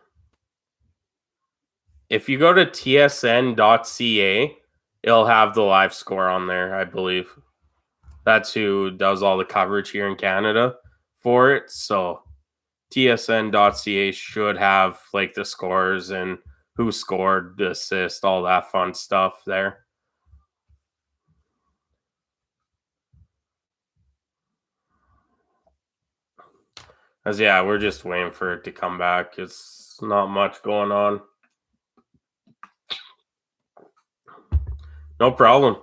[SPEAKER 1] if you go to tsn.ca, it'll have the live score on there, I believe. That's who does all the coverage here in Canada for it. So tsn.ca should have like the scores and who scored, the assist, all that fun stuff there. As yeah, we're just waiting for it to come back. It's not much going on. No problem.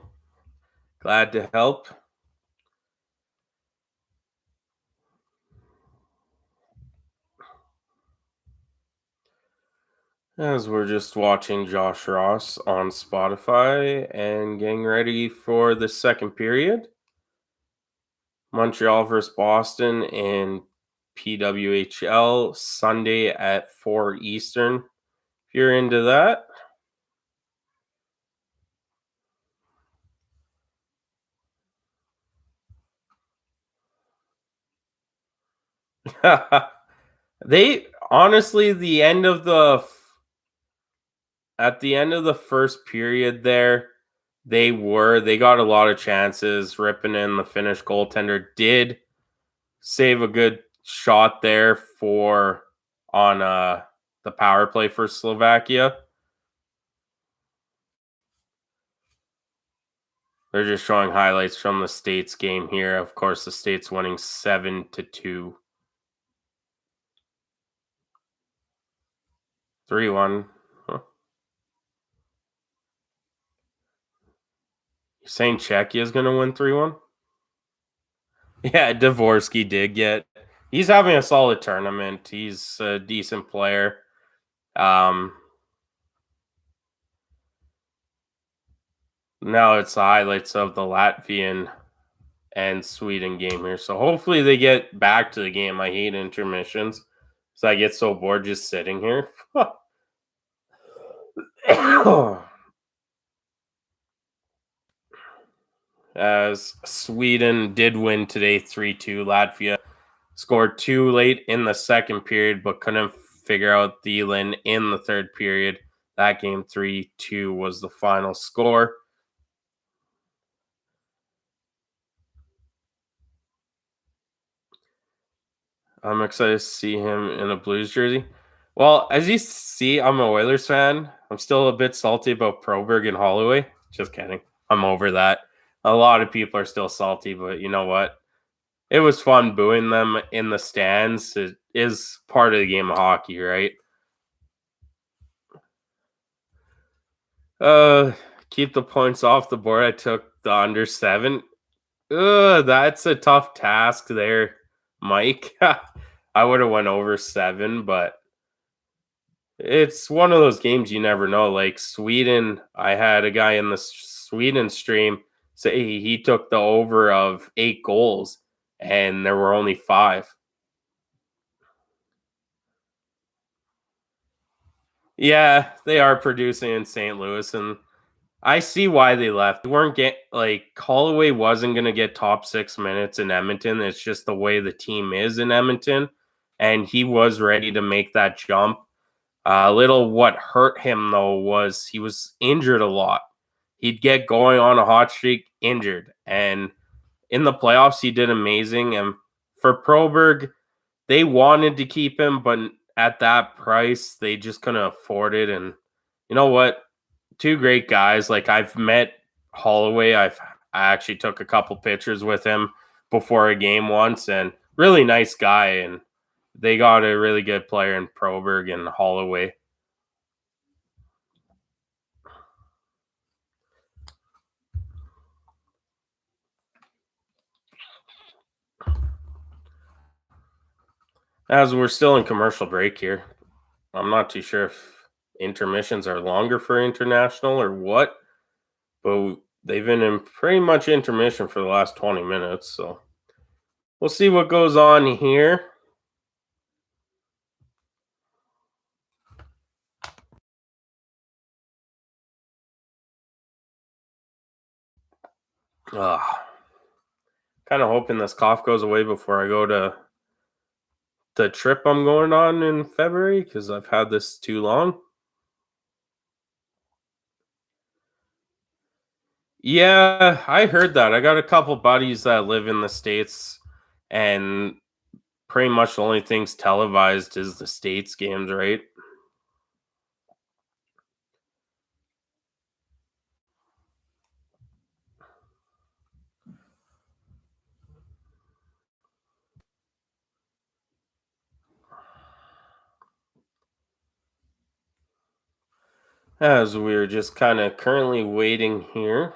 [SPEAKER 1] Glad to help. As we're just watching Josh Ross on Spotify and getting ready for the second period. Montreal versus Boston in PWHL Sunday at 4 Eastern. If you're into that. They honestly, at the end of the first period there, they got a lot of chances. Ripping in the Finnish goaltender did save a good shot there for on the power play for Slovakia. They're just showing highlights from the States game here. Of course, the States winning 7-2. 3-1. Huh. You're saying Czechia is going to win 3-1? Yeah, Dvorsky did get. He's having a solid tournament. He's a decent player. Now it's the highlights of the Latvian and Sweden game here. So hopefully they get back to the game. I hate intermissions. So I get so bored just sitting here. As Sweden did win today 3-2. Latvia scored 2 late in the second period, but couldn't figure out Thielen in the third period. That game 3-2 was the final score. I'm excited to see him in a Blues jersey. Well, as you see, I'm an Oilers fan. I'm still a bit salty about Proberg and Holloway. Just kidding. I'm over that. A lot of people are still salty, but you know what? It was fun booing them in the stands. It is part of the game of hockey, right? Uh, keep the points off the board. I took the under 7. That's a tough task there, Mike. I would have went over 7, but it's one of those games you never know. Like Sweden, I had a guy in the Sweden stream say he took the over of 8 goals, and there were only 5. Yeah, they are producing in St. Louis, and I see why they left. They weren't get like Holloway wasn't gonna get top 6 minutes in Edmonton. It's just the way the team is in Edmonton, and he was ready to make that jump. A little what hurt him though was he was injured a lot. He'd get going on a hot streak, injured, and in the playoffs he did amazing. And for Proberg, they wanted to keep him, but at that price, they just couldn't afford it. And you know what? 2 great guys. Like I've met Holloway. I actually took a couple pictures with him before a game once, and really nice guy. And they got a really good player in Proberg and Holloway. As we're still in commercial break here, I'm not too sure if intermissions are longer for international or what, but they've been in pretty much intermission for the last 20 minutes. So we'll see what goes on here. Kind of hoping this cough goes away before I go to the trip I'm going on in February because I've had this too long. Yeah, I heard that. I got a couple buddies that live in the States, and pretty much the only things televised is the States games, right? As we're just kind of currently waiting here.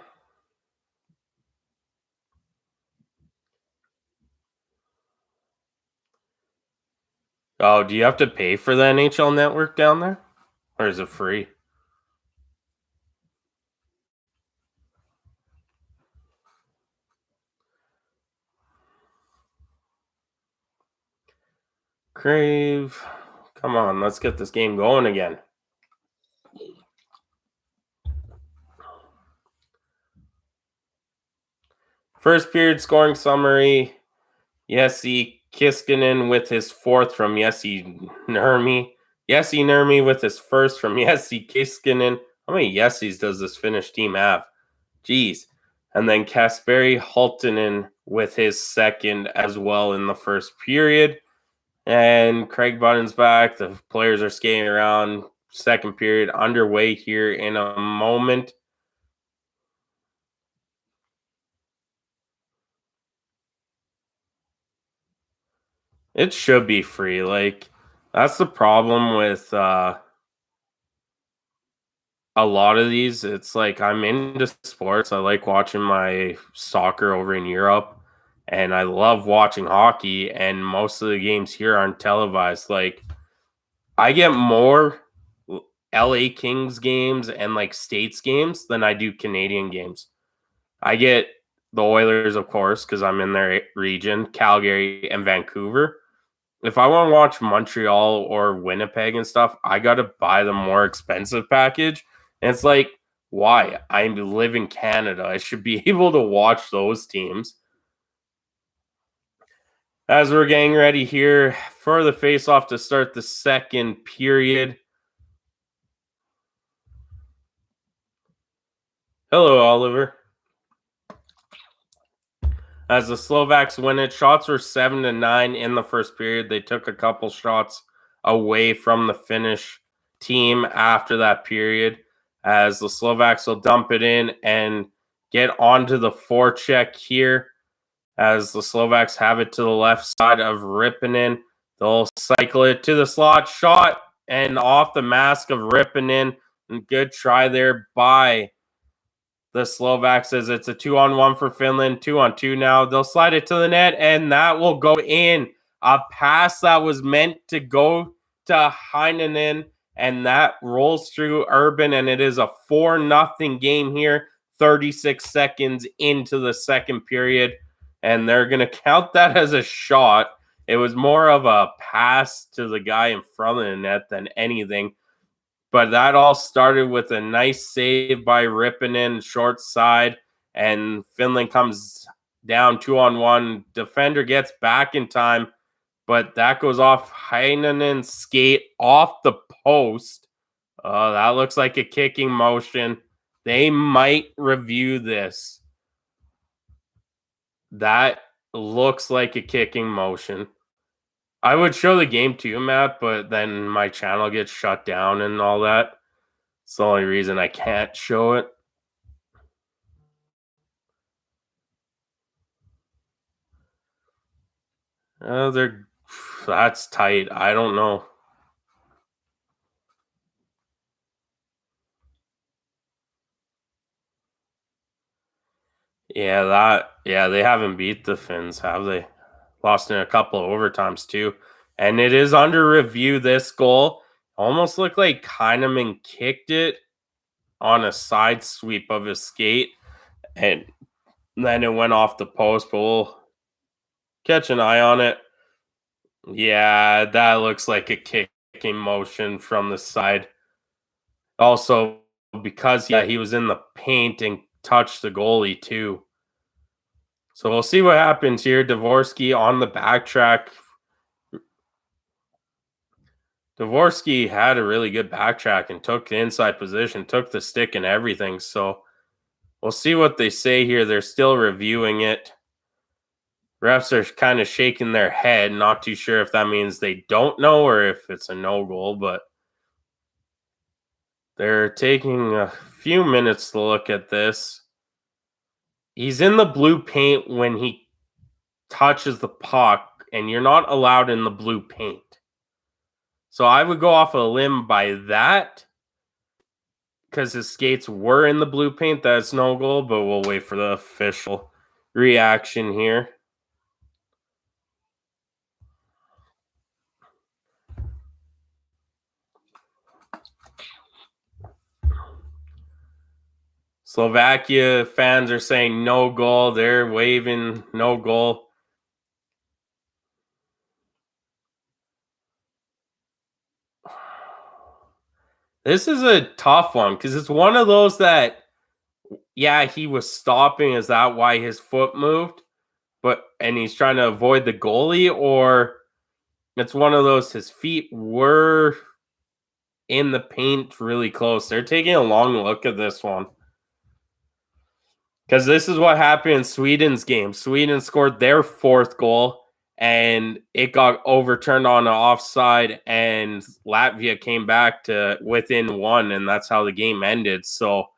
[SPEAKER 1] Oh, do you have to pay for the NHL network down there? Or is it free? Crave. Come on, let's get this game going again. First period scoring summary. Jesse Kiskinen with his fourth from Jesse Nurmi. Jesse Nurmi with his first from Jesse Kiskinen. How many Yesses does this Finnish team have? Jeez. And then Kasperi Halttunen with his second as well in the first period. And Craig Button's back. The players are skating around. Second period underway here in a moment. It should be free. Like, that's the problem with a lot of these. It's like I'm into sports. I like watching my soccer over in Europe, and I love watching hockey. And most of the games here aren't televised. Like, I get more LA Kings games and like States games than I do Canadian games. I get the Oilers, of course, because I'm in their region, Calgary and Vancouver. If I want to watch Montreal or Winnipeg and stuff, I got to buy the more expensive package. And it's like, why? I live in Canada. I should be able to watch those teams. As we're getting ready here for the face-off to start the second period. Hello, Oliver. As the Slovaks win it, shots were 7-9 in the first period. They took a couple shots away from the Finnish team after that period, as the Slovaks will dump it in and get onto the forecheck here. As the Slovaks have it to the left side of Rippinen, they'll cycle it to the slot shot and off the mask of Rippinen. And good try there by the Slovaks as it's a 2-on-1 for Finland, 2-on-2 now. They'll slide it to the net, and that will go in. A pass that was meant to go to Heinonen, and that rolls through Urban, and it is a 4-0 game here, 36 seconds into the second period, and they're going to count that as a shot. It was more of a pass to the guy in front of the net than anything. But that all started with a nice save by Rippinen, short side, and Finland comes down 2-on-1. Defender gets back in time, but that goes off Heinenen's skate off the post. That looks like a kicking motion. They might review this. That looks like a kicking motion. I would show the game to you, Matt, but then my channel gets shut down and all that. It's the only reason I can't show it. That's tight. I don't know. Yeah, they haven't beat the Finns, have they? Lost in a couple of overtimes too. And it is under review, this goal. Almost looked like Heineman kicked it on a side sweep of his skate, and then it went off the post, but we'll catch an eye on it. Yeah, that looks like a kicking motion from the side. Also, because he was in the paint and touched the goalie too. So we'll see what happens here. Dvorsky on the backtrack. Dvorsky had a really good backtrack and took the inside position, took the stick and everything. So we'll see what they say here. They're still reviewing it. Refs are kind of shaking their head, not too sure if that means they don't know or if it's a no goal, but they're taking a few minutes to look at this. He's in the blue paint when he touches the puck, and you're not allowed in the blue paint. So I would go off a limb by that because his skates were in the blue paint. That's no goal, but we'll wait for the official reaction here. Slovakia fans are saying no goal. They're waving no goal. This is a tough one because it's one of those that, yeah, he was stopping. Is that why his foot moved? And he's trying to avoid the goalie, or it's one of those his feet were in the paint really close. They're taking a long look at this one. Because this is what happened in Sweden's game. Sweden scored their fourth goal, and it got overturned on an offside, and Latvia came back to within one, and that's how the game ended. So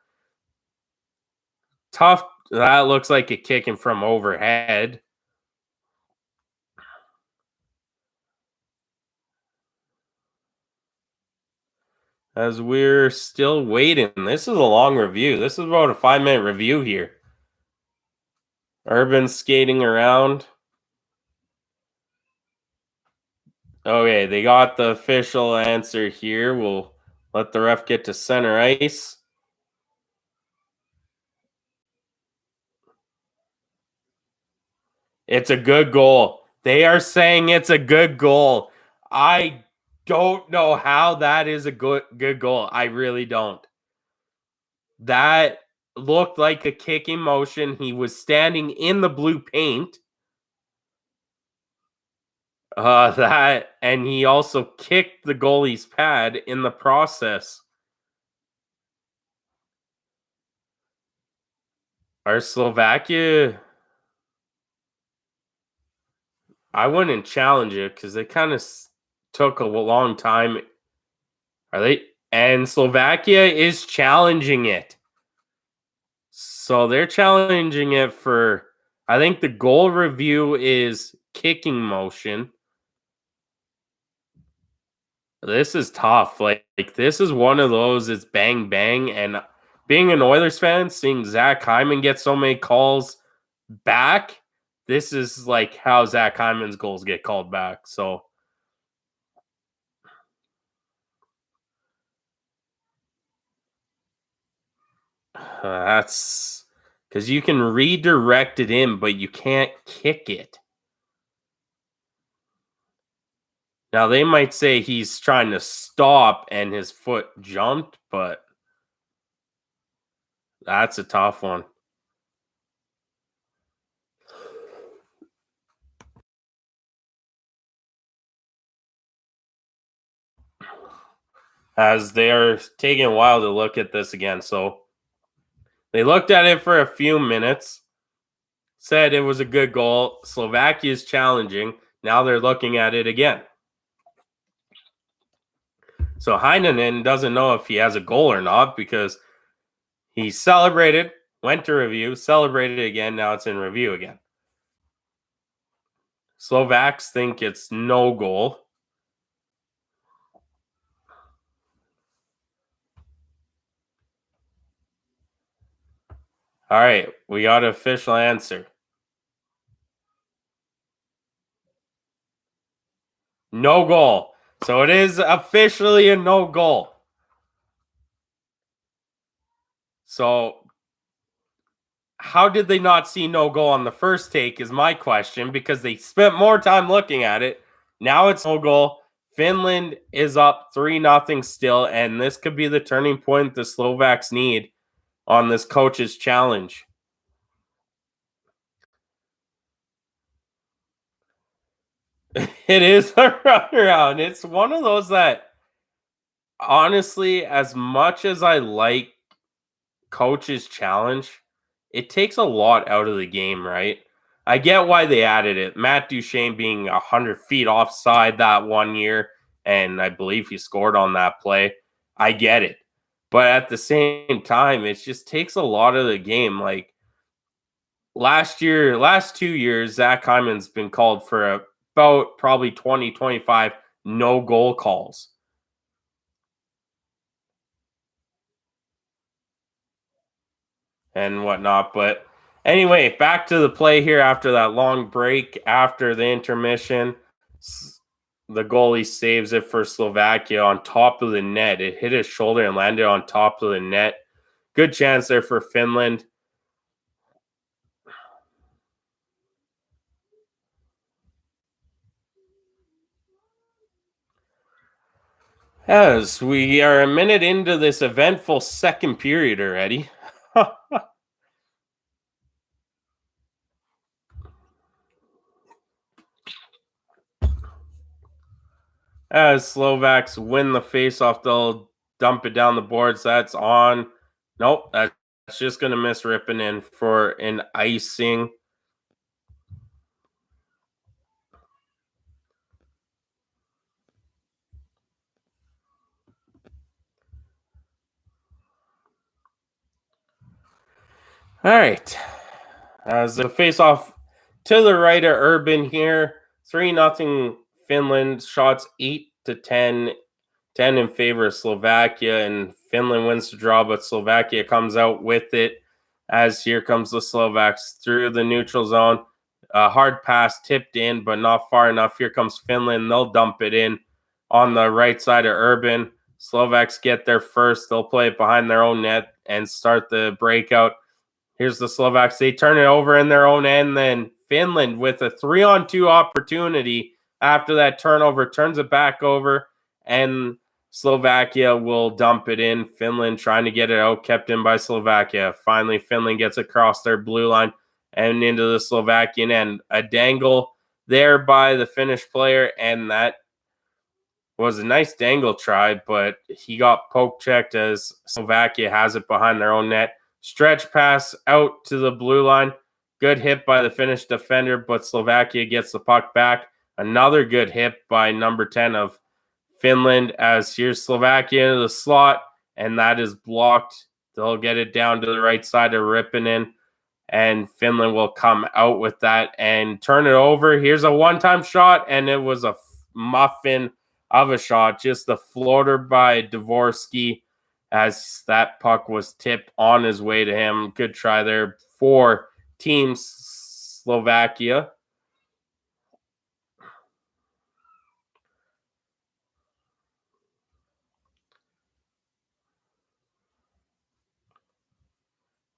[SPEAKER 1] tough. That looks like a kicking from overhead. As we're still waiting. This is a long review. This is about a 5-minute review here. Urban skating around. Okay, they got the official answer here. We'll let the ref get to center ice. It's a good goal. They are saying it's a good goal. I don't know how that is a good goal. I really don't. That looked like a kicking motion. He was standing in the blue paint. And he also kicked the goalie's pad in the process. Are Slovakia? I wouldn't challenge it because they kind of took a long time. Are they? And Slovakia is challenging it. So they're challenging it for, I think the goal review is kicking motion. This is tough. Like this is one of those, it's bang, bang. And being an Oilers fan, seeing Zach Hyman get so many calls back, this is like how Zach Hyman's goals get called back. So that's because you can redirect it in, but you can't kick it. Now, they might say he's trying to stop and his foot jumped, but that's a tough one. As they're taking a while to look at this again. So they looked at it for a few minutes, said it was a good goal. Slovakia is challenging. Now they're looking at it again. So Heinonen doesn't know if he has a goal or not because he celebrated, went to review, celebrated again. Now it's in review again. Slovaks think it's no goal. All right, we got an official answer. No goal. So it is officially a no goal. So how did they not see no goal on the first take is my question, because they spent more time looking at it. Now it's no goal. Finland is up 3-0 still, and this could be the turning point the Slovaks need on this coach's challenge. It is a runaround. It's one of those that honestly, as much as I like Coach's challenge, it takes a lot out of the game, right? I get why they added it. Matt Duchene being 100 feet offside that one year, and I believe he scored on that play. I get it. But at the same time, it just takes a lot of the game. Like last 2 years, Zach Hyman's been called for about probably 20, 25 no goal calls and whatnot. But anyway, back to the play here after that long break, after the intermission. The goalie saves it for Slovakia on top of the net. It hit his shoulder and landed on top of the net. Good chance there for Finland. As we are a minute into this eventful second period already. As Slovaks win the faceoff, they'll dump it down the boards. That's on. Nope, that's just going to miss ripping in for an icing. All right. As the face-off to the right of Urban here, 3-0 Finland. Shots 8-10, 10 in favor of Slovakia, and Finland wins the draw, but Slovakia comes out with it. As here comes the Slovaks through the neutral zone. A hard pass tipped in, but not far enough. Here comes Finland. They'll dump it in on the right side of Urban. Slovaks get there first. They'll play it behind their own net and start the breakout. Here's the Slovaks. They turn it over in their own end. Then Finland with a 3-on-2 opportunity after that turnover turns it back over, and Slovakia will dump it in. Finland trying to get it out, kept in by Slovakia. Finally, Finland gets across their blue line and into the Slovakian end. A dangle there by the Finnish player, and that was a nice dangle try, but he got poke checked as Slovakia has it behind their own net. Stretch pass out to the blue line. Good hit by the Finnish defender, but Slovakia gets the puck back. Another good hit by number 10 of Finland, as here's Slovakia into the slot, and that is blocked. They'll get it down to the right side of Rippinen, and Finland will come out with that and turn it over. Here's a one-time shot, and it was a muffin of a shot, just the floater by Dvorsky, as that puck was tipped on his way to him. Good try there for Team Slovakia.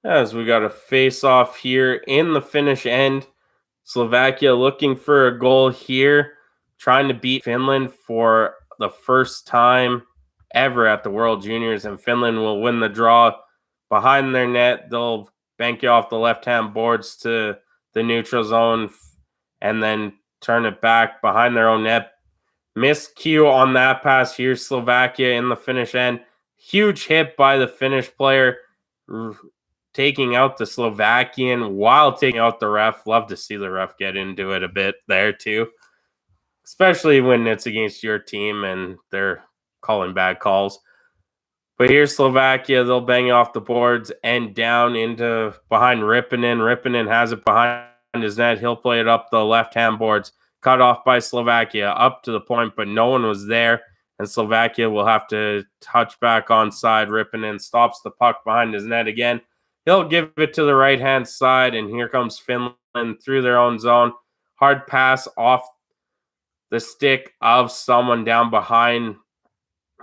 [SPEAKER 1] As we got a face off here in the Finnish end. Slovakia looking for a goal here, trying to beat Finland for the first time ever at the World Juniors, and Finland will win the draw behind their net. They'll bank it off the left-hand boards to the neutral zone and then turn it back behind their own net. Miscue on that pass. Here's Slovakia in the Finnish end. Huge hit by the Finnish player, taking out the Slovakian while taking out the ref. Love to see the ref get into it a bit there too, especially when it's against your team and they're calling bad calls. But here's Slovakia. They'll bang off the boards and down into behind Rippinen. Rippinen has it behind his net. He'll play it up the left-hand boards. Cut off by Slovakia up to the point, but no one was there. And Slovakia will have to touch back onside. Rippinen stops the puck behind his net again. He'll give it to the right-hand side, and here comes Finland through their own zone. Hard pass off the stick of someone down behind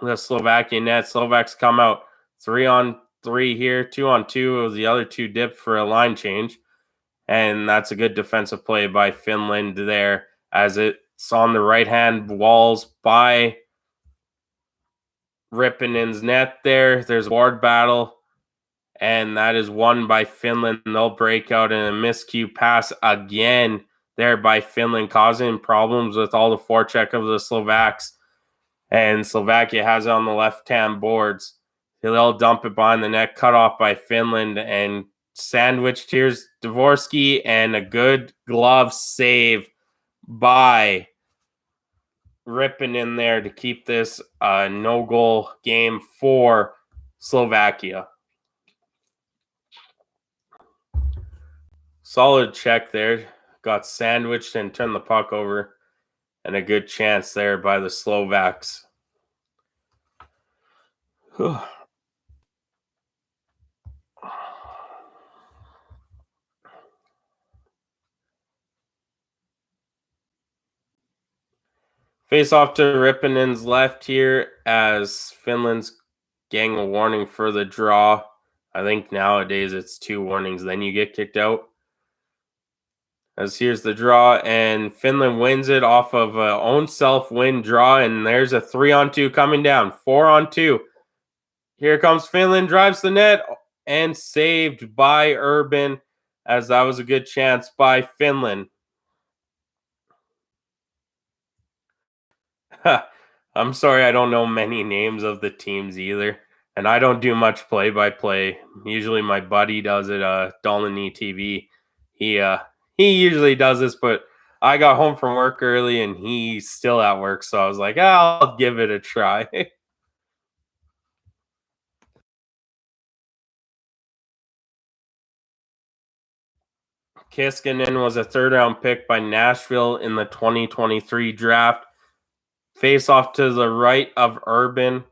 [SPEAKER 1] the Slovakian net. Slovaks come out 3-on-3 here, 2-on-2. The other two dip for a line change, and that's a good defensive play by Finland there, as it's on the right-hand walls by Rippinen's net there. There's a ward battle, and that is won by Finland. They'll break out in a miscue pass again. there by Finland, causing problems with all the forecheck of the Slovaks. And Slovakia has it on the left-hand boards. They'll dump it behind the net, cut off by Finland, and sandwiched here's Dvorsky, and a good glove save by Rippin in there to keep this no-goal game for Slovakia. Solid check there. Got sandwiched and turned the puck over. And a good chance there by the Slovaks. Face off to Rippinen's left here as Finland's getting a warning for the draw. I think nowadays it's 2 warnings, then you get kicked out. As here's the draw, and Finland wins it off of a own self-win draw, and there's a 3-on-2 coming down, 4-on-2. Here comes Finland, drives the net, and saved by Urban, as that was a good chance by Finland. I'm sorry, I don't know many names of the teams either, and I don't do much play-by-play. Usually my buddy does it, Dolany TV. He usually does this, but I got home from work early and he's still at work, so I was like, I'll give it a try. Kiskinen was a 3rd-round pick by Nashville in the 2023 draft. Face off to the right of Urban.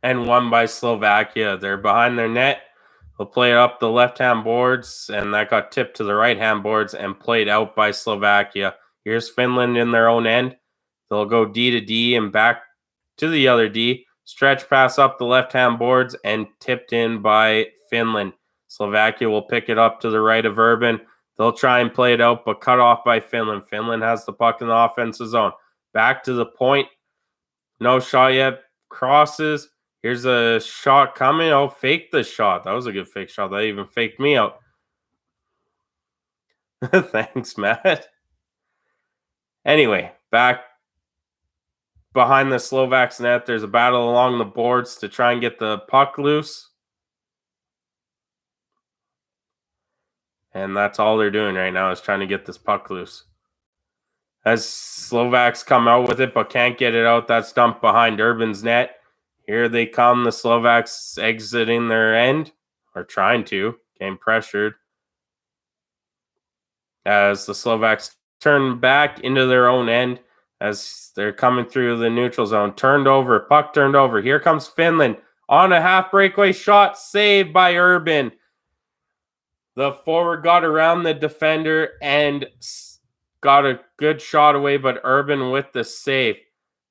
[SPEAKER 1] And won by Slovakia. They're behind their net. They'll play it up the left-hand boards, and that got tipped to the right-hand boards and played out by Slovakia. Here's Finland in their own end. They'll go D to D and back to the other D. Stretch pass up the left-hand boards and tipped in by Finland. Slovakia will pick it up to the right of Urban. They'll try and play it out, but cut off by Finland. Finland has the puck in the offensive zone. Back to the point. No shot yet. Crosses. Here's a shot coming. Oh, fake the shot. That was a good fake shot. That even faked me out. Thanks, Matt. Anyway, back behind the Slovaks net. There's a battle along the boards to try and get the puck loose. And that's all they're doing right now is trying to get this puck loose. As Slovaks come out with it but can't get it out, that's dumped behind Urban's net. Here they come, the Slovaks exiting their end, or trying to, getting pressured. As the Slovaks turn back into their own end, as they're coming through the neutral zone. Turned over, puck turned over. Here comes Finland on a half breakaway shot, saved by Urban. The forward got around the defender and got a good shot away, but Urban with the save.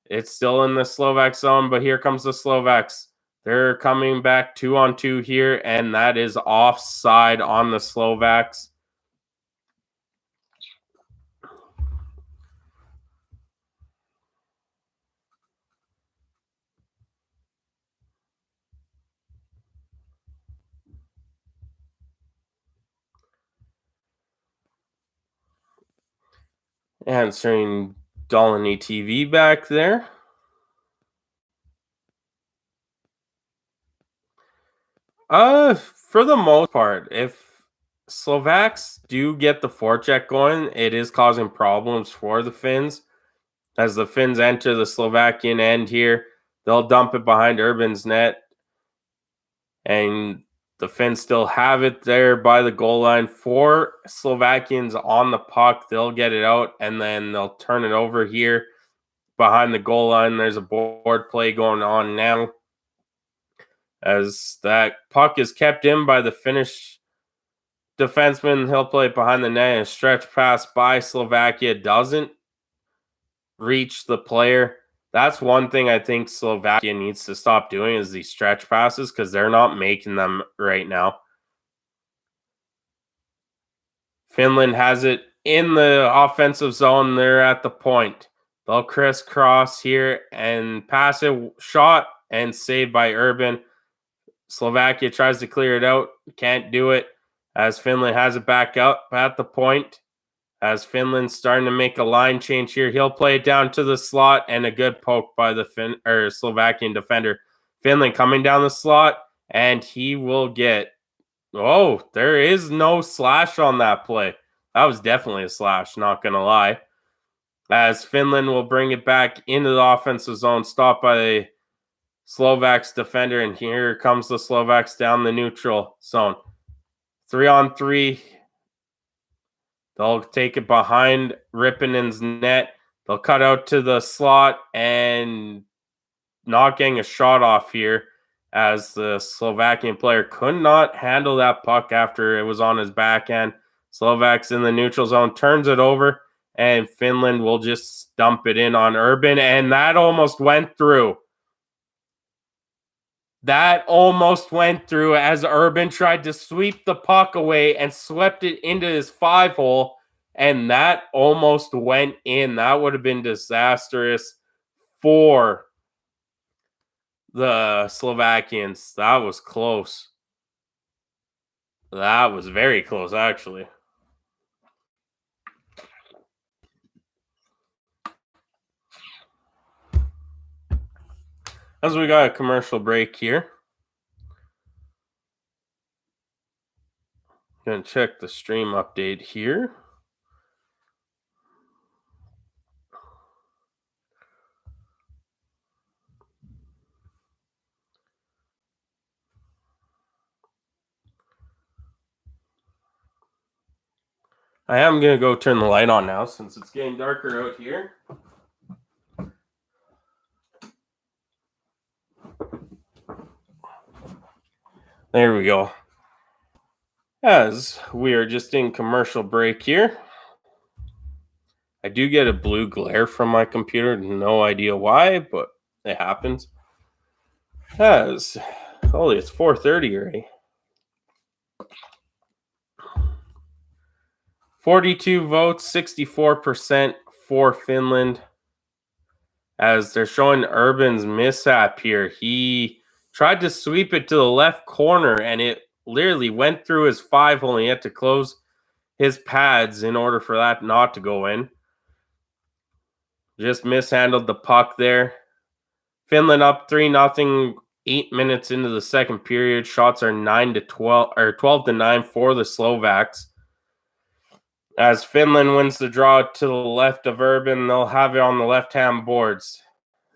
[SPEAKER 1] It's still in the Slovak zone, but here comes the Slovaks. They're coming back 2-on-2 here, and that is offside on the Slovaks. Answering Dolany TV back there. For the most part, if Slovaks do get the forecheck going, it is causing problems for the Finns. As the Finns enter the Slovakian end here, they'll dump it behind Urban's net. And the Finns still have it there by the goal line. 4 Slovakians on the puck. They'll get it out, and then they'll turn it over here behind the goal line. There's a board play going on now. As that puck is kept in by the Finnish defenseman, he'll play it behind the net. And a stretch pass by Slovakia doesn't reach the player. That's one thing I think Slovakia needs to stop doing is these stretch passes because they're not making them right now. Finland has it in the offensive zone. They're at the point. They'll crisscross here and pass it. Shot and saved by Urban. Slovakia tries to clear it out. Can't do it as Finland has it back up at the point. As Finland's starting to make a line change here, he'll play it down to the slot and a good poke by the Slovakian defender. Finland coming down the slot, and he will get. Oh, there is no slash on that play. That was definitely a slash, not going to lie. As Finland will bring it back into the offensive zone, stopped by the Slovaks defender, and here comes the Slovaks down the neutral zone. 3-on-3. They'll take it behind Ripponen's net. They'll cut out to the slot and not getting a shot off here as the Slovakian player could not handle that puck after it was on his backhand. Slovaks in the neutral zone, turns it over, and Finland will just dump it in on Urban, and that almost went through. That almost went through as Urban tried to sweep the puck away and swept it into his 5-hole, and that almost went in. That would have been disastrous for the Slovakians. That was close. That was very close, actually. As we got a commercial break here. Gonna check the stream update here. I am gonna go turn the light on now since it's getting darker out here. There we go. As we are just in commercial break here, I do get a blue glare from my computer. No idea why, but it happens. As holy, it's 4:30 already. 42 votes, 64% for Finland. As they're showing Urban's mishap here. He tried to sweep it to the left corner, and it literally went through his 5-hole, and he had to close his pads in order for that not to go in. Just mishandled the puck there. Finland up 3-0, 8 minutes into the second period. Shots are 9-12 or 12-9 for the Slovaks. As Finland wins the draw to the left of Urban, they'll have it on the left-hand boards.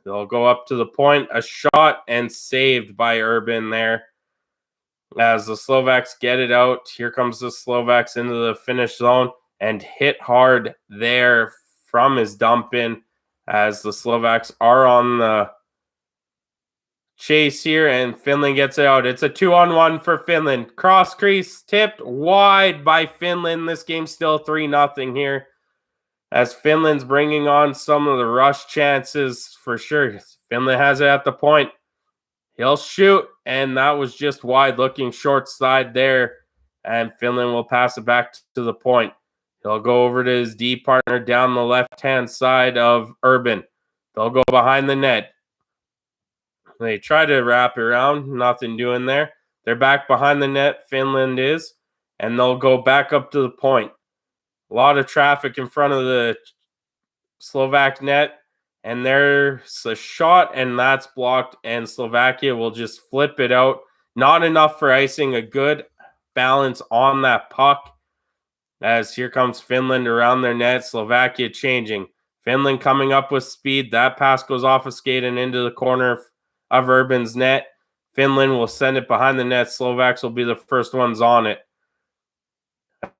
[SPEAKER 1] They'll go up to the point, a shot, and saved by Urban there. As the Slovaks get it out, here comes the Slovaks into the finish zone and hit hard there from his dump in as the Slovaks are on the chase here, and Finland gets it out. It's a 2-on-1 for Finland. Cross crease tipped wide by Finland. This game's still 3-0 here as Finland's bringing on some of the rush chances for sure. Finland has it at the point. He'll shoot, and that was just wide, looking short side there, and Finland will pass it back to the point. He'll go over to his D partner down the left-hand side of Urban. They'll go behind the net. They try to wrap around, nothing doing there. They're back behind the net, Finland is, and they'll go back up to the point. A lot of traffic in front of the Slovak net, and there's a shot, and that's blocked, and Slovakia will just flip it out. Not enough for icing, a good balance on that puck. As here comes Finland around their net, Slovakia changing. Finland coming up with speed. That pass goes off a skate and into the corner of Urban's net. Finland will send it behind the net. Slovaks will be the first ones on it.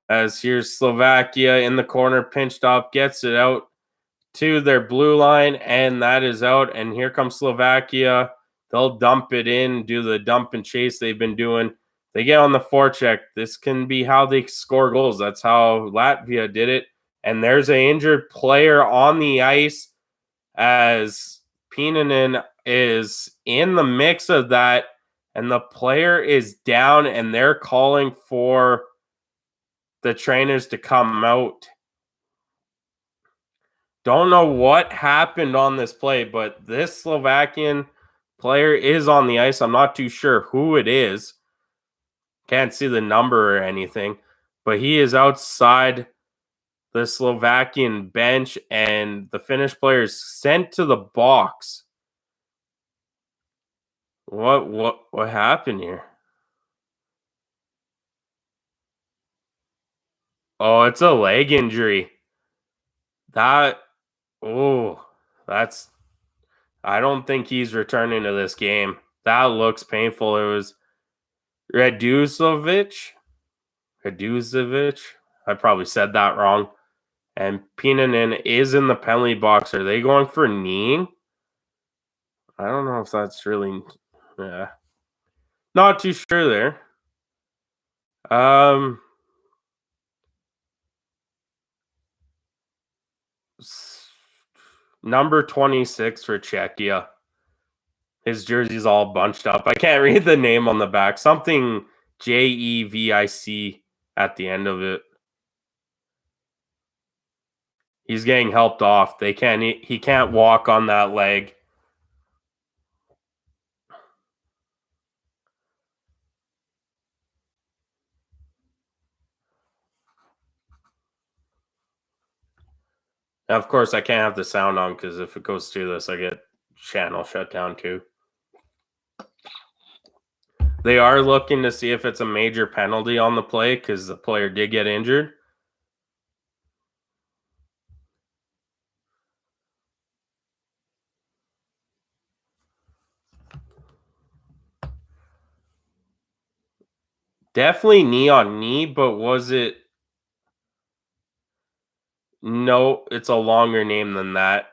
[SPEAKER 1] As here's Slovakia in the corner, pinched up, gets it out to their blue line, and that is out. And here comes Slovakia. They'll dump it in, do the dump and chase they've been doing. They get on the forecheck. This can be how they score goals. That's how Latvia did it. And there's an injured player on the ice as Peenanen is in the mix of that, and the player is down, and they're calling for the trainers to come out. Don't know what happened on this play, but this Slovakian player is on the ice. I'm not too sure who it is. Can't see the number or anything, but he is outside the Slovakian bench, and the Finnish player is sent to the box. What happened here? Oh, it's a leg injury. That's I don't think he's returning to this game. That looks painful. It was Raduzovic. I probably said that wrong. And Pinanen is in the penalty box. Are they going for kneeing? I don't know if that's really, yeah, not too sure there. Number 26 for Czechia. His jersey's all bunched up. I can't read the name on the back. Something Jevic at the end of it. He's getting helped off. He can't walk on that leg. Now, of course, I can't have the sound on because if it goes through this, I get channel shut down too. They are looking to see if it's a major penalty on the play because the player did get injured. Definitely knee on knee, but was it? No, it's a longer name than that.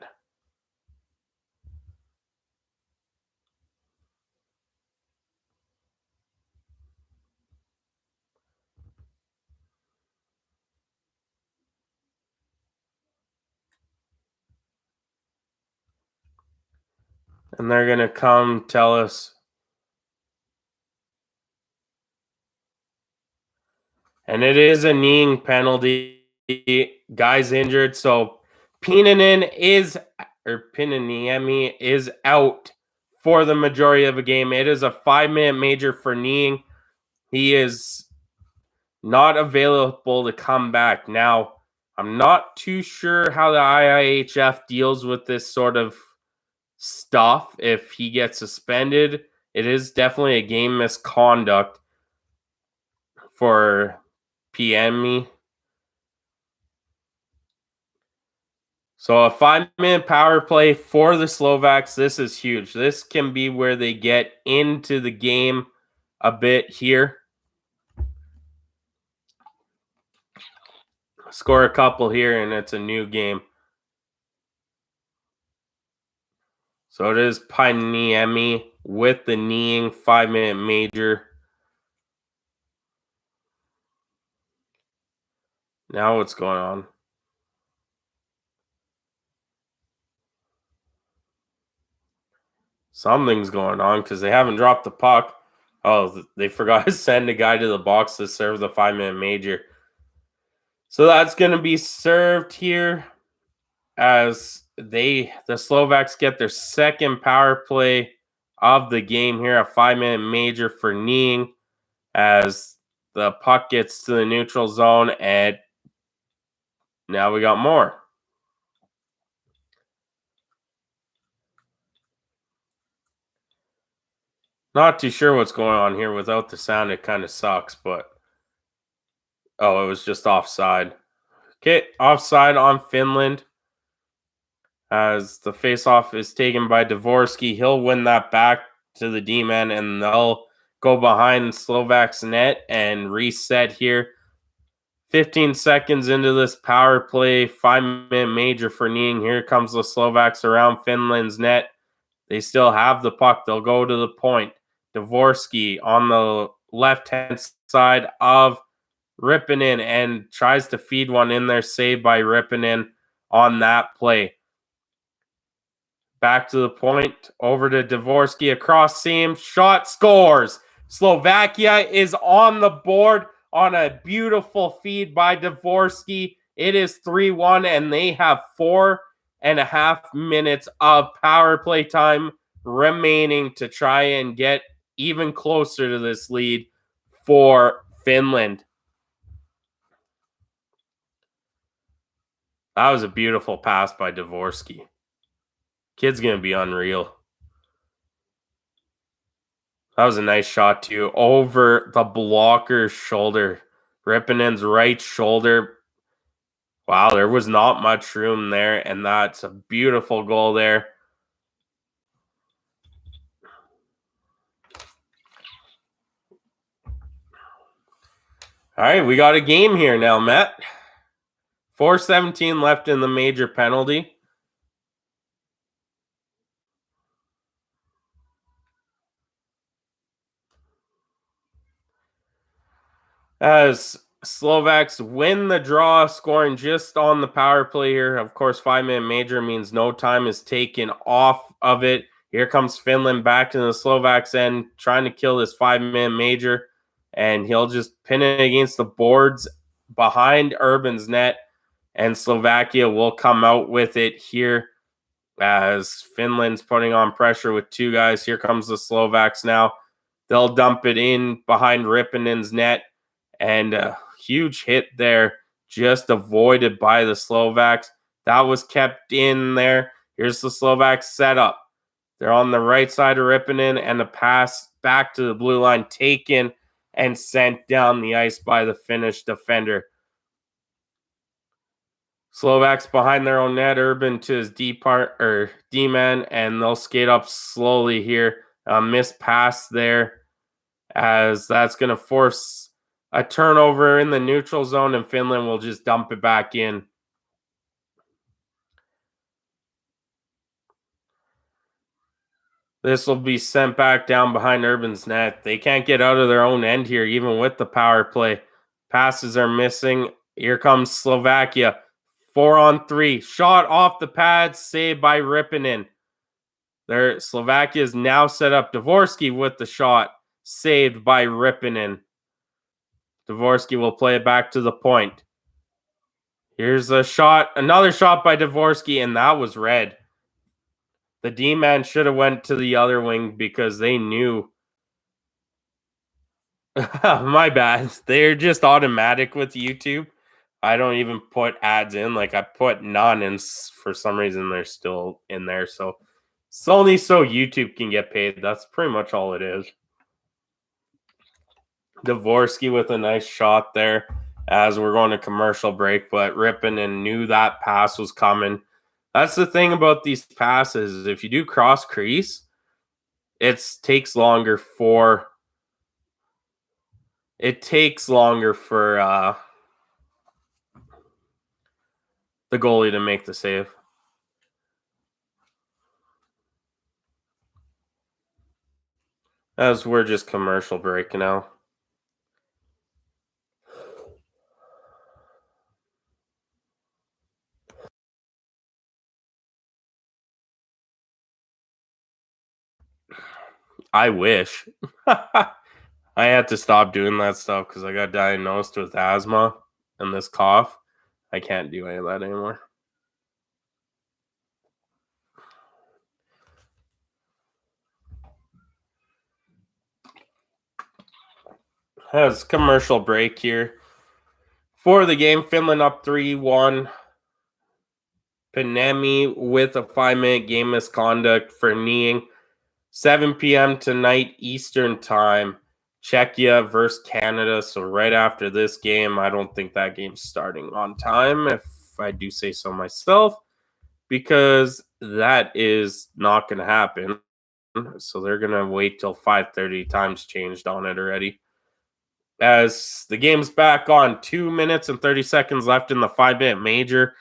[SPEAKER 1] And they're going to come tell us. And it is a kneeing penalty. Guy's injured. So Pinaniemi is out for the majority of the game. It is a 5-minute major for kneeing. He is not available to come back. Now, I'm not too sure how the IIHF deals with this sort of stuff. If he gets suspended, it is definitely a game misconduct for PME. So a 5-minute power play for the Slovaks. This is huge. This can be where they get into the game a bit here. Score a couple here, and it's a new game. So it is Pinaniemi with the kneeing 5-minute major. Now what's going on? Something's going on because they haven't dropped the puck. Oh, they forgot to send a guy to the box to serve the 5-minute major. So that's going to be served here as the Slovaks get their second power play of the game here, a 5-minute major for kneeing as the puck gets to the neutral zone, and now we got more. Not too sure what's going on here. Without the sound, it kind of sucks, but oh, it was just offside. Okay, offside on Finland as the faceoff is taken by Dvorsky. He'll win that back to the D-man, and they'll go behind Slovak's net and reset here. 15 seconds into this power play, 5-minute major for kneeing. Here comes the Slovaks around Finland's net. They still have the puck. They'll go to the point. Dvorsky on the left-hand side of Rippinen and tries to feed one in there, saved by Rippinen on that play. Back to the point, over to Dvorsky, across seam, shot, scores. Slovakia is on the board on a beautiful feed by Dvorsky. It is 3-1, and they have 4.5 minutes of power play time remaining to try and get even closer to this lead for Finland. That was a beautiful pass by Dvorsky. Kid's going to be unreal. That was a nice shot, too. Over the blocker's shoulder. Ripponen's right shoulder. Wow, there was not much room there, and that's a beautiful goal there. All right, we got a game here now, Matt. 4:17 left in the major penalty. As Slovaks win the draw, scoring just on the power play here. Of course, 5-minute major means no time is taken off of it. Here comes Finland back to the Slovaks end, trying to kill this 5-minute major. And he'll just pin it against the boards behind Urban's net. And Slovakia will come out with it here as Finland's putting on pressure with two guys. Here comes the Slovaks now. They'll dump it in behind Ripponen's net. And a huge hit there, just avoided by the Slovaks. That was kept in there. Here's the Slovaks setup. They're on the right side of Ripponen, and the pass back to the blue line taken and sent down the ice by the Finnish defender. Slovaks behind their own net. Urban to his D-man, and they'll skate up slowly here. A missed pass there, as that's going to force a turnover in the neutral zone, and Finland will just dump it back in. This will be sent back down behind Urban's net. They can't get out of their own end here, even with the power play. Passes are missing. Here comes Slovakia. 4-on-3. Shot off the pad, saved by Ripponen. Slovakia is now set up. Dvorsky with the shot, saved by Ripponen. Dvorsky will play it back to the point. Here's a shot, another shot by Dvorsky, and that was red. The D-man should have went to the other wing because they knew. My bad. They're just automatic with YouTube. I don't even put ads in. Like, I put none, and for some reason they're still in there. So it's only so YouTube can get paid. That's pretty much all it is. Dvorsky with a nice shot there as we're going to commercial break, but Ripponen knew that pass was coming. That's the thing about these passes. If you do cross crease, it takes longer for the goalie to make the save. As we're just commercial break now. I wish. I had to stop doing that stuff because I got diagnosed with asthma and this cough. I can't do any of that anymore. Has commercial break here. For the game, Finland up 3-1. Panemi with a 5-minute game misconduct for kneeing. 7 p.m. tonight Eastern time. Czechia versus Canada. So right after this game, I don't think that game's starting on time, if I do say so myself, because that is not going to happen. So they're going to wait till 5:30. Time's changed on it already. As the game's back on, 2 minutes and 30 seconds left in the 5-minute major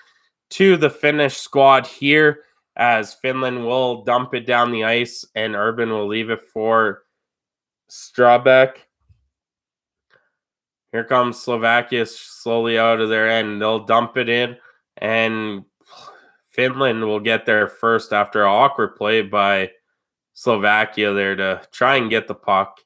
[SPEAKER 1] to the Finnish squad here, as Finland will dump it down the ice and Urban will leave it for Strabek. Here comes Slovakia slowly out of their end. They'll dump it in, and Finland will get there first after an awkward play by Slovakia there to try and get the puck,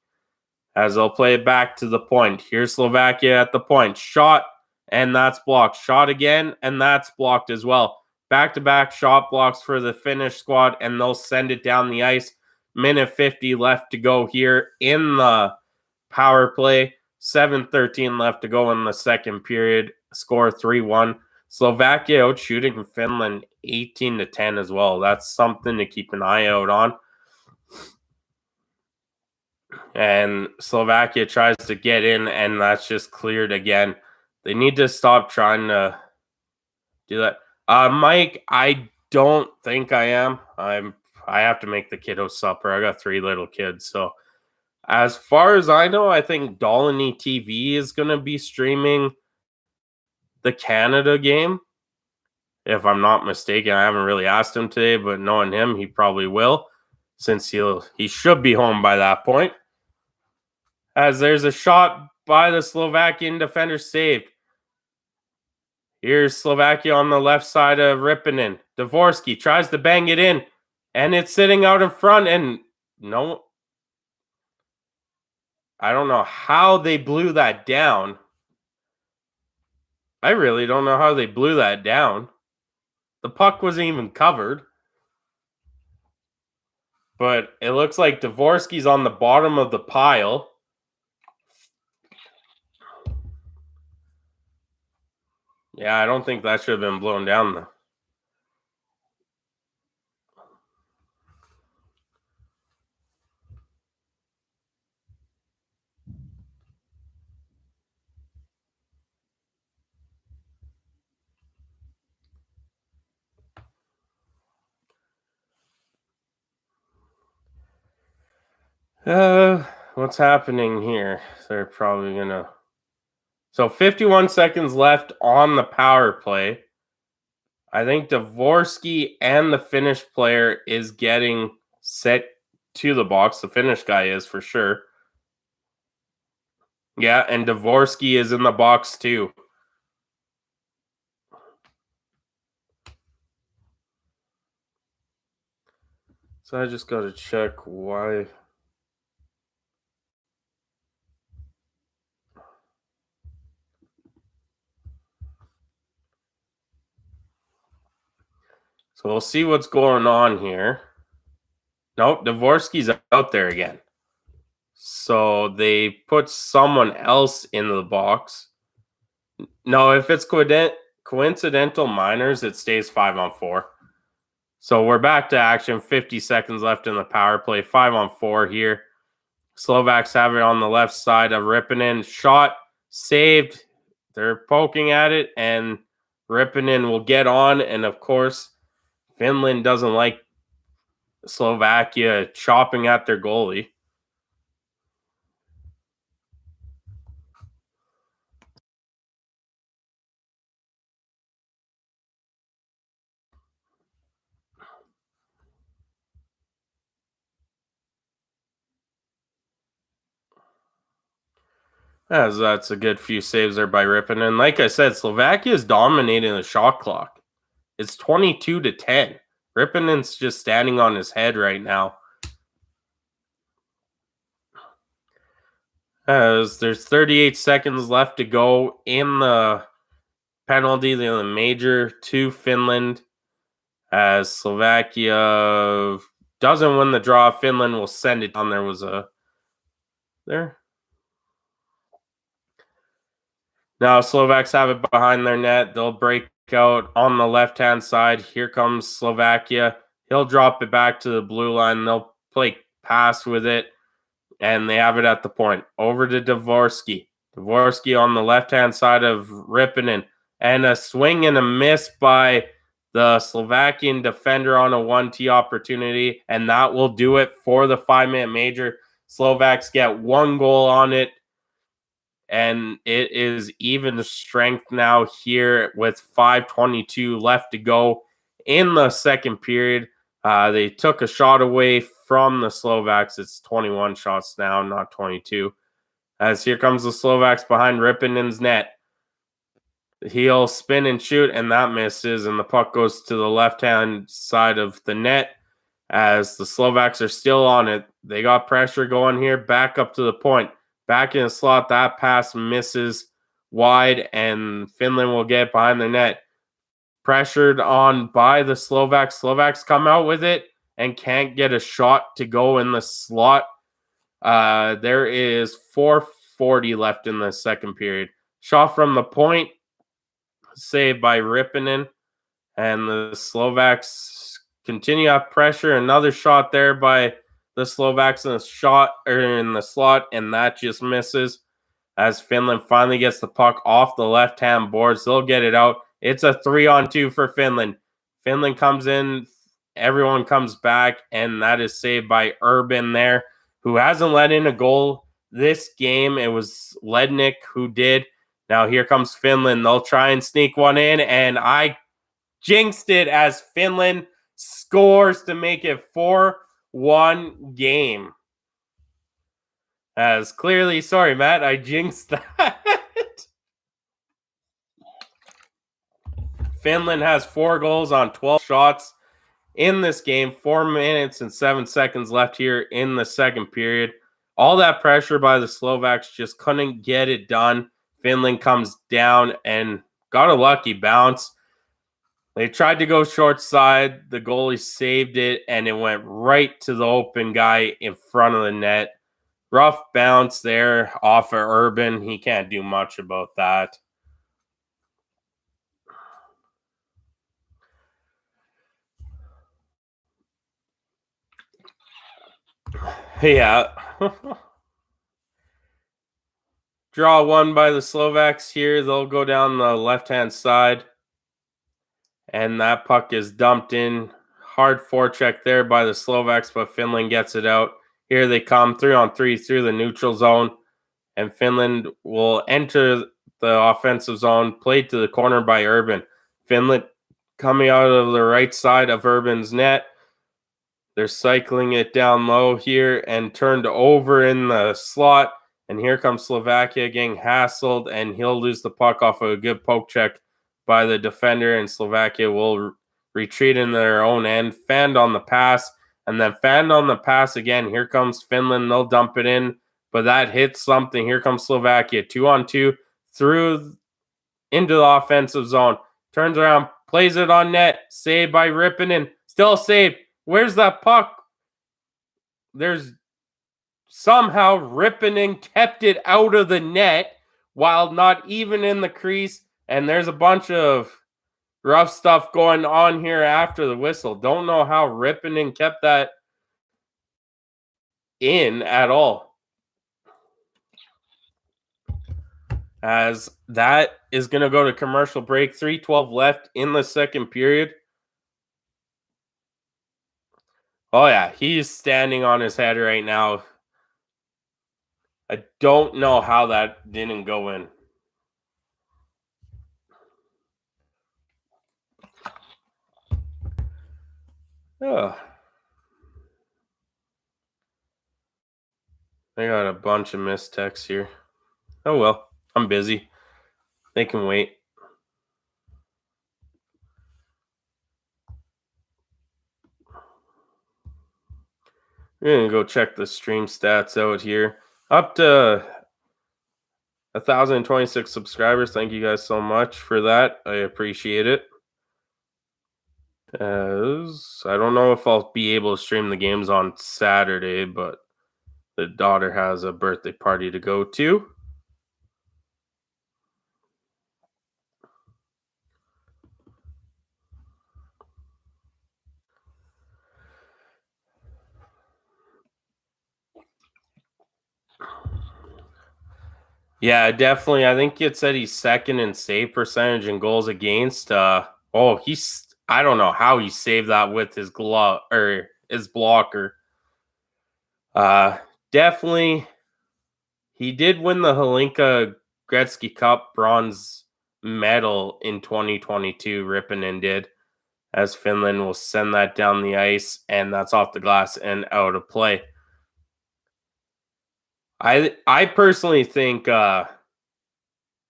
[SPEAKER 1] as they'll play it back to the point. Here's Slovakia at the point. Shot, and that's blocked. Shot again, and that's blocked as well. Back-to-back shot blocks for the Finnish squad, and they'll send it down the ice. minute 50 left to go here in the power play. 7:13 left to go in the second period. Score 3-1. Slovakia out shooting Finland 18-10 as well. That's something to keep an eye out on. And Slovakia tries to get in, and that's just cleared again. They need to stop trying to do that. Mike, I don't think I am. I have to make the kiddos supper. I got 3 little kids, so as far as I know, I think Dolany TV is going to be streaming the Canada game. If I'm not mistaken, I haven't really asked him today, but knowing him, he probably will, since he should be home by that point. As there's a shot by the Slovakian defender saved. Here's Slovakia on the left side of Rippinen. Dvorsky tries to bang it in, and it's sitting out in front, and no, I don't know how they blew that down. I really don't know how they blew that down. The puck wasn't even covered. But it looks like Dvorsky's on the bottom of the pile. Yeah, I don't think that should have been blown down, though. What's happening here? They're probably gonna. So 51 seconds left on the power play. I think Dvorsky and the Finnish player is getting set to the box. The Finnish guy is for sure. Yeah, and Dvorsky is in the box too. So I just got to check why. So we'll see what's going on here. Nope, Dvorsky's out there again. So they put someone else in the box. No, if it's coincidental minors, it stays 5-on-4. So we're back to action. 50 seconds left in the power play. 5-on-4 here. Slovaks have it on the left side of Rippinen. Shot saved. They're poking at it, and Rippinen will get on. And of course, Finland doesn't like Slovakia chopping at their goalie. As that's a good few saves there by Rippinen. Like I said, Slovakia is dominating the shot clock. It's 22-10. Rippinen's just standing on his head right now. As there's 38 seconds left to go in the penalty, the major to Finland. As Slovakia doesn't win the draw, Finland will send it on. There was a there. Now Slovaks have it behind their net. They'll break out on the left-hand side. Here comes Slovakia. He'll drop it back to the blue line. They'll play pass with it, and they have it at the point. Over to Dvorsky. Dvorsky on the left-hand side of Rippinen. And a swing and a miss by the Slovakian defender on a 1-T opportunity, and that will do it for the 5-minute major. Slovaks get 1 goal on it, and it is even strength now here with 5:22 left to go in the second period. They took a shot away from the Slovaks. It's 21 shots now, not 22. As here comes the Slovaks behind Rippinen's net. He'll spin and shoot, and that misses, and the puck goes to the left-hand side of the net as the Slovaks are still on it. They got pressure going here, back up to the point. Back in the slot, that pass misses wide, and Finland will get behind the net. Pressured on by the Slovaks. Slovaks come out with it, and can't get a shot to go in the slot. There is 4:40 left in the second period. Shot from the point, saved by Rippinen, and the Slovaks continue up pressure. Another shot there by the Slovaks in the slot, and that just misses. As Finland finally gets the puck off the left-hand boards, they'll get it out. It's a 3-on-2 for Finland. Finland comes in, everyone comes back, and that is saved by Urban there, who hasn't let in a goal this game. It was Lednick who did. Now here comes Finland. They'll try and sneak one in, and I jinxed it as Finland scores to make it 4-1 game. As clearly, sorry, Matt, I jinxed that. Finland has 4 goals on 12 shots in this game. 4 minutes and 7 seconds left here in the second period. All that pressure by the Slovaks just couldn't get it done. Finland comes down and got a lucky bounce. They tried to go short side. The goalie saved it, and it went right to the open guy in front of the net. Rough bounce there off of Urban. He can't do much about that. Yeah. Draw one by the Slovaks here. They'll go down the left-hand side. And that puck is dumped in. Hard forecheck there by the Slovaks, but Finland gets it out. Here they come 3-on-3 through the neutral zone. And Finland will enter the offensive zone, played to the corner by Urban. Finland coming out of the right side of Urban's net. They're cycling it down low here and turned over in the slot. And here comes Slovakia getting hassled, and he'll lose the puck off of a good poke check by the defender, and Slovakia will retreat in their own end. Fanned on the pass, and then fanned on the pass again. Here comes Finland. They'll dump it in, but that hits something. Here comes Slovakia. 2-on-2 through into the offensive zone. Turns around, plays it on net. Saved by Rippinen. Still saved. Where's that puck? There's somehow Rippinen kept it out of the net while not even in the crease. And there's a bunch of rough stuff going on here after the whistle. Don't know how Rippinen kept that in at all. As that is going to go to commercial break. 3:12 left in the second period. Oh, yeah. He's standing on his head right now. I don't know how that didn't go in. Oh. I got a bunch of missed texts here. Oh, well. I'm busy. They can wait. We're going to go check the stream stats out here. Up to 1,026 subscribers. Thank you guys so much for that. I appreciate it. I don't know if I'll be able to stream the games on Saturday, but the daughter has a birthday party to go to. Yeah, definitely. I think it said he's second in save percentage and goals against. I don't know how he saved that with his glove or his blocker. Definitely, he did win the Hlinka Gretzky Cup bronze medal in 2022. Rippinen did, as Finland will send that down the ice, and that's off the glass and out of play. I personally think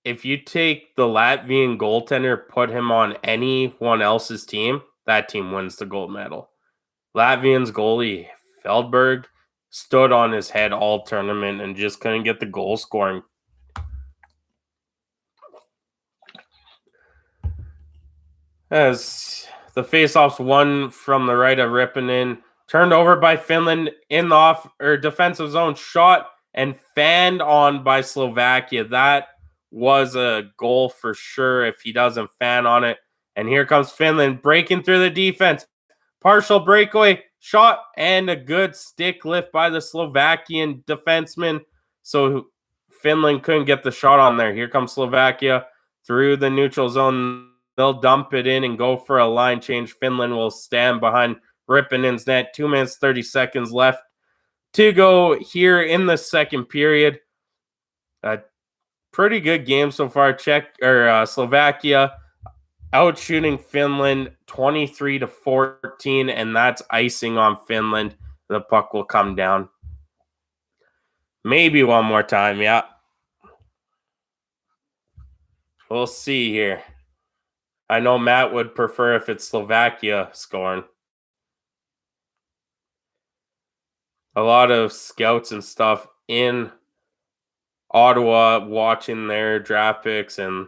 [SPEAKER 1] if you take the Latvian goaltender, put him on anyone else's team, that team wins the gold medal. Latvian's goalie, Feldberg, stood on his head all tournament and just couldn't get the goal scoring. As the faceoffs won from the right of Rippinen, Turned over by Finland in the off or defensive zone, shot and fanned on by Slovakia. That was a goal for sure if he doesn't fan on it. And here comes Finland breaking through the defense. Partial breakaway shot and a good stick lift by the Slovakian defenseman. So Finland couldn't get the shot on there. Here comes Slovakia through the neutral zone. They'll dump it in and go for a line change. Finland will stand behind Ripponen's net. 2 minutes, 30 seconds left to go here in the second period. A pretty good game so far. Slovakia out shooting Finland 23-14, and that's icing on Finland. The puck will come down. Maybe one more time, yeah. We'll see here. I know Matt would prefer if it's Slovakia scoring. A lot of scouts and stuff in Ottawa watching their draft picks and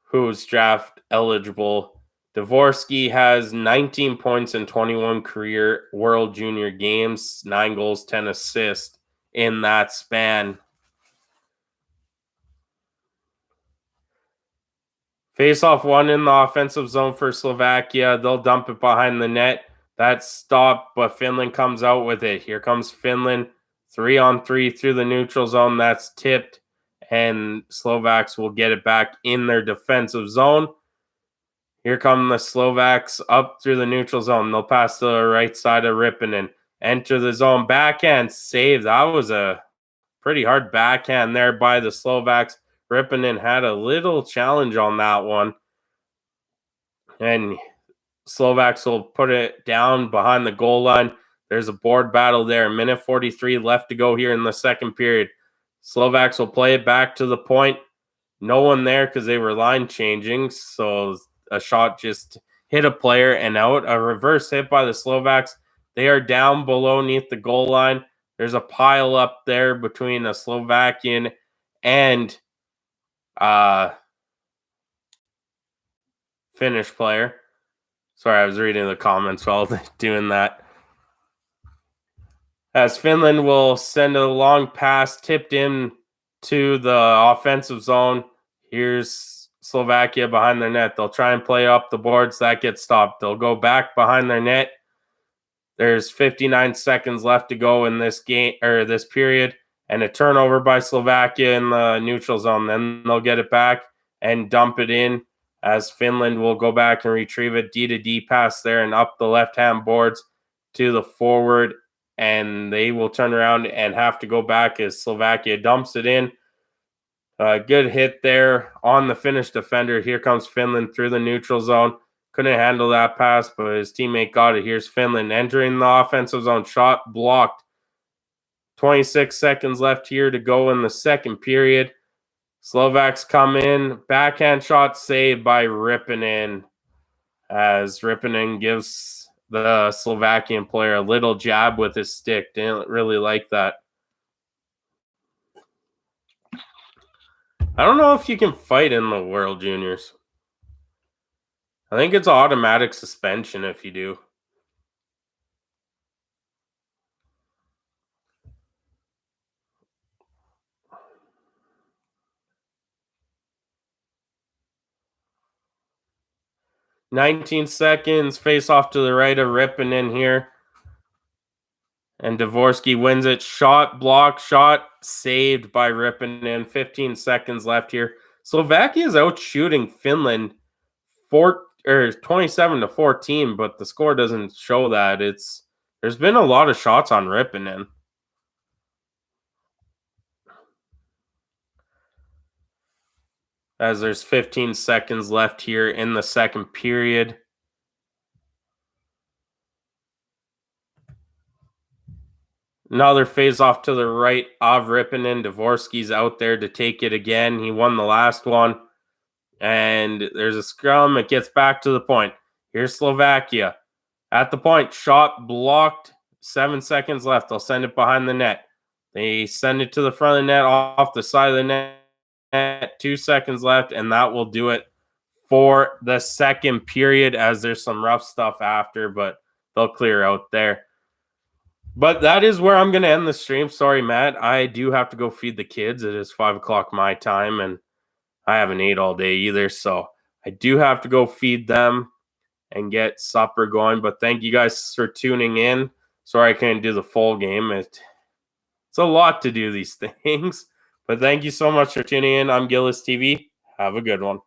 [SPEAKER 1] who's draft eligible. Dvorsky has 19 points in 21 career World Junior games, 9 goals, 10 assists in that span. Face-off one in the offensive zone for Slovakia. They'll dump it behind the net. That's stopped, but Finland comes out with it. Here comes Finland, 3-on-3 through the neutral zone. That's tipped, and Slovaks will get it back in their defensive zone. Here come the Slovaks up through the neutral zone. They'll pass to the right side of Ripponen. Enter the zone. Backhand save. That was a pretty hard backhand there by the Slovaks. Ripponen had a little challenge on that one. And Slovaks will put it down behind the goal line. There's a board battle there. 1:43 left to go here in the second period. Slovaks will play it back to the point. No one there because they were line changing. So a shot just hit a player and out. A reverse hit by the Slovaks. They are down beneath the goal line. There's a pile up there between a Slovakian and Finnish player. Sorry, I was reading the comments while doing that. As Finland will send a long pass tipped in to the offensive zone. Here's Slovakia behind their net. They'll try and play up the boards. That gets stopped. They'll go back behind their net. There's 59 seconds left to go in this game or this period, and a turnover by Slovakia in the neutral zone. Then they'll get it back and dump it in as Finland will go back and retrieve it. D-to-D pass there and up the left-hand boards to the forward, and they will turn around and have to go back as Slovakia dumps it in. Good hit there on the Finnish defender. Here comes Finland through the neutral zone. Couldn't handle that pass, but his teammate got it. Here's Finland entering the offensive zone. Shot blocked. 26 seconds left here to go in the second period. Slovaks come in. Backhand shot saved by Ripponen as Ripponen gives the Slovakian player a little jab with his stick. Didn't really like that. I don't know if you can fight in the World Juniors. I think it's automatic suspension if you do. "19 seconds, face off to the right of Ripponen here. And Dvorsky wins it. Shot, block, shot, saved by Ripponen. 15 seconds left here. Slovakia is out shooting Finland 27-14, but the score doesn't show that. There's been a lot of shots on Ripponen. As there's 15 seconds left here in the second period. Another phase off to the right of Ripponen. Dvorsky's out there to take it again. He won the last one. And there's a scrum. It gets back to the point. Here's Slovakia. At the point, shot blocked. 7 seconds left. They'll send it behind the net. They send it to the front of the net, off the side of the net. 2 seconds left, and that will do it for the second period as there's some rough stuff after, but they'll clear out there. But that is where I'm going to end the stream. Sorry, Matt. I do have to go feed the kids. It is 5 o'clock my time, and I haven't ate all day either. So I do have to go feed them and get supper going. But thank you guys for tuning in. Sorry I couldn't do the full game. It's a lot to do these things. But thank you so much for tuning in. I'm Gillis TV. Have a good one.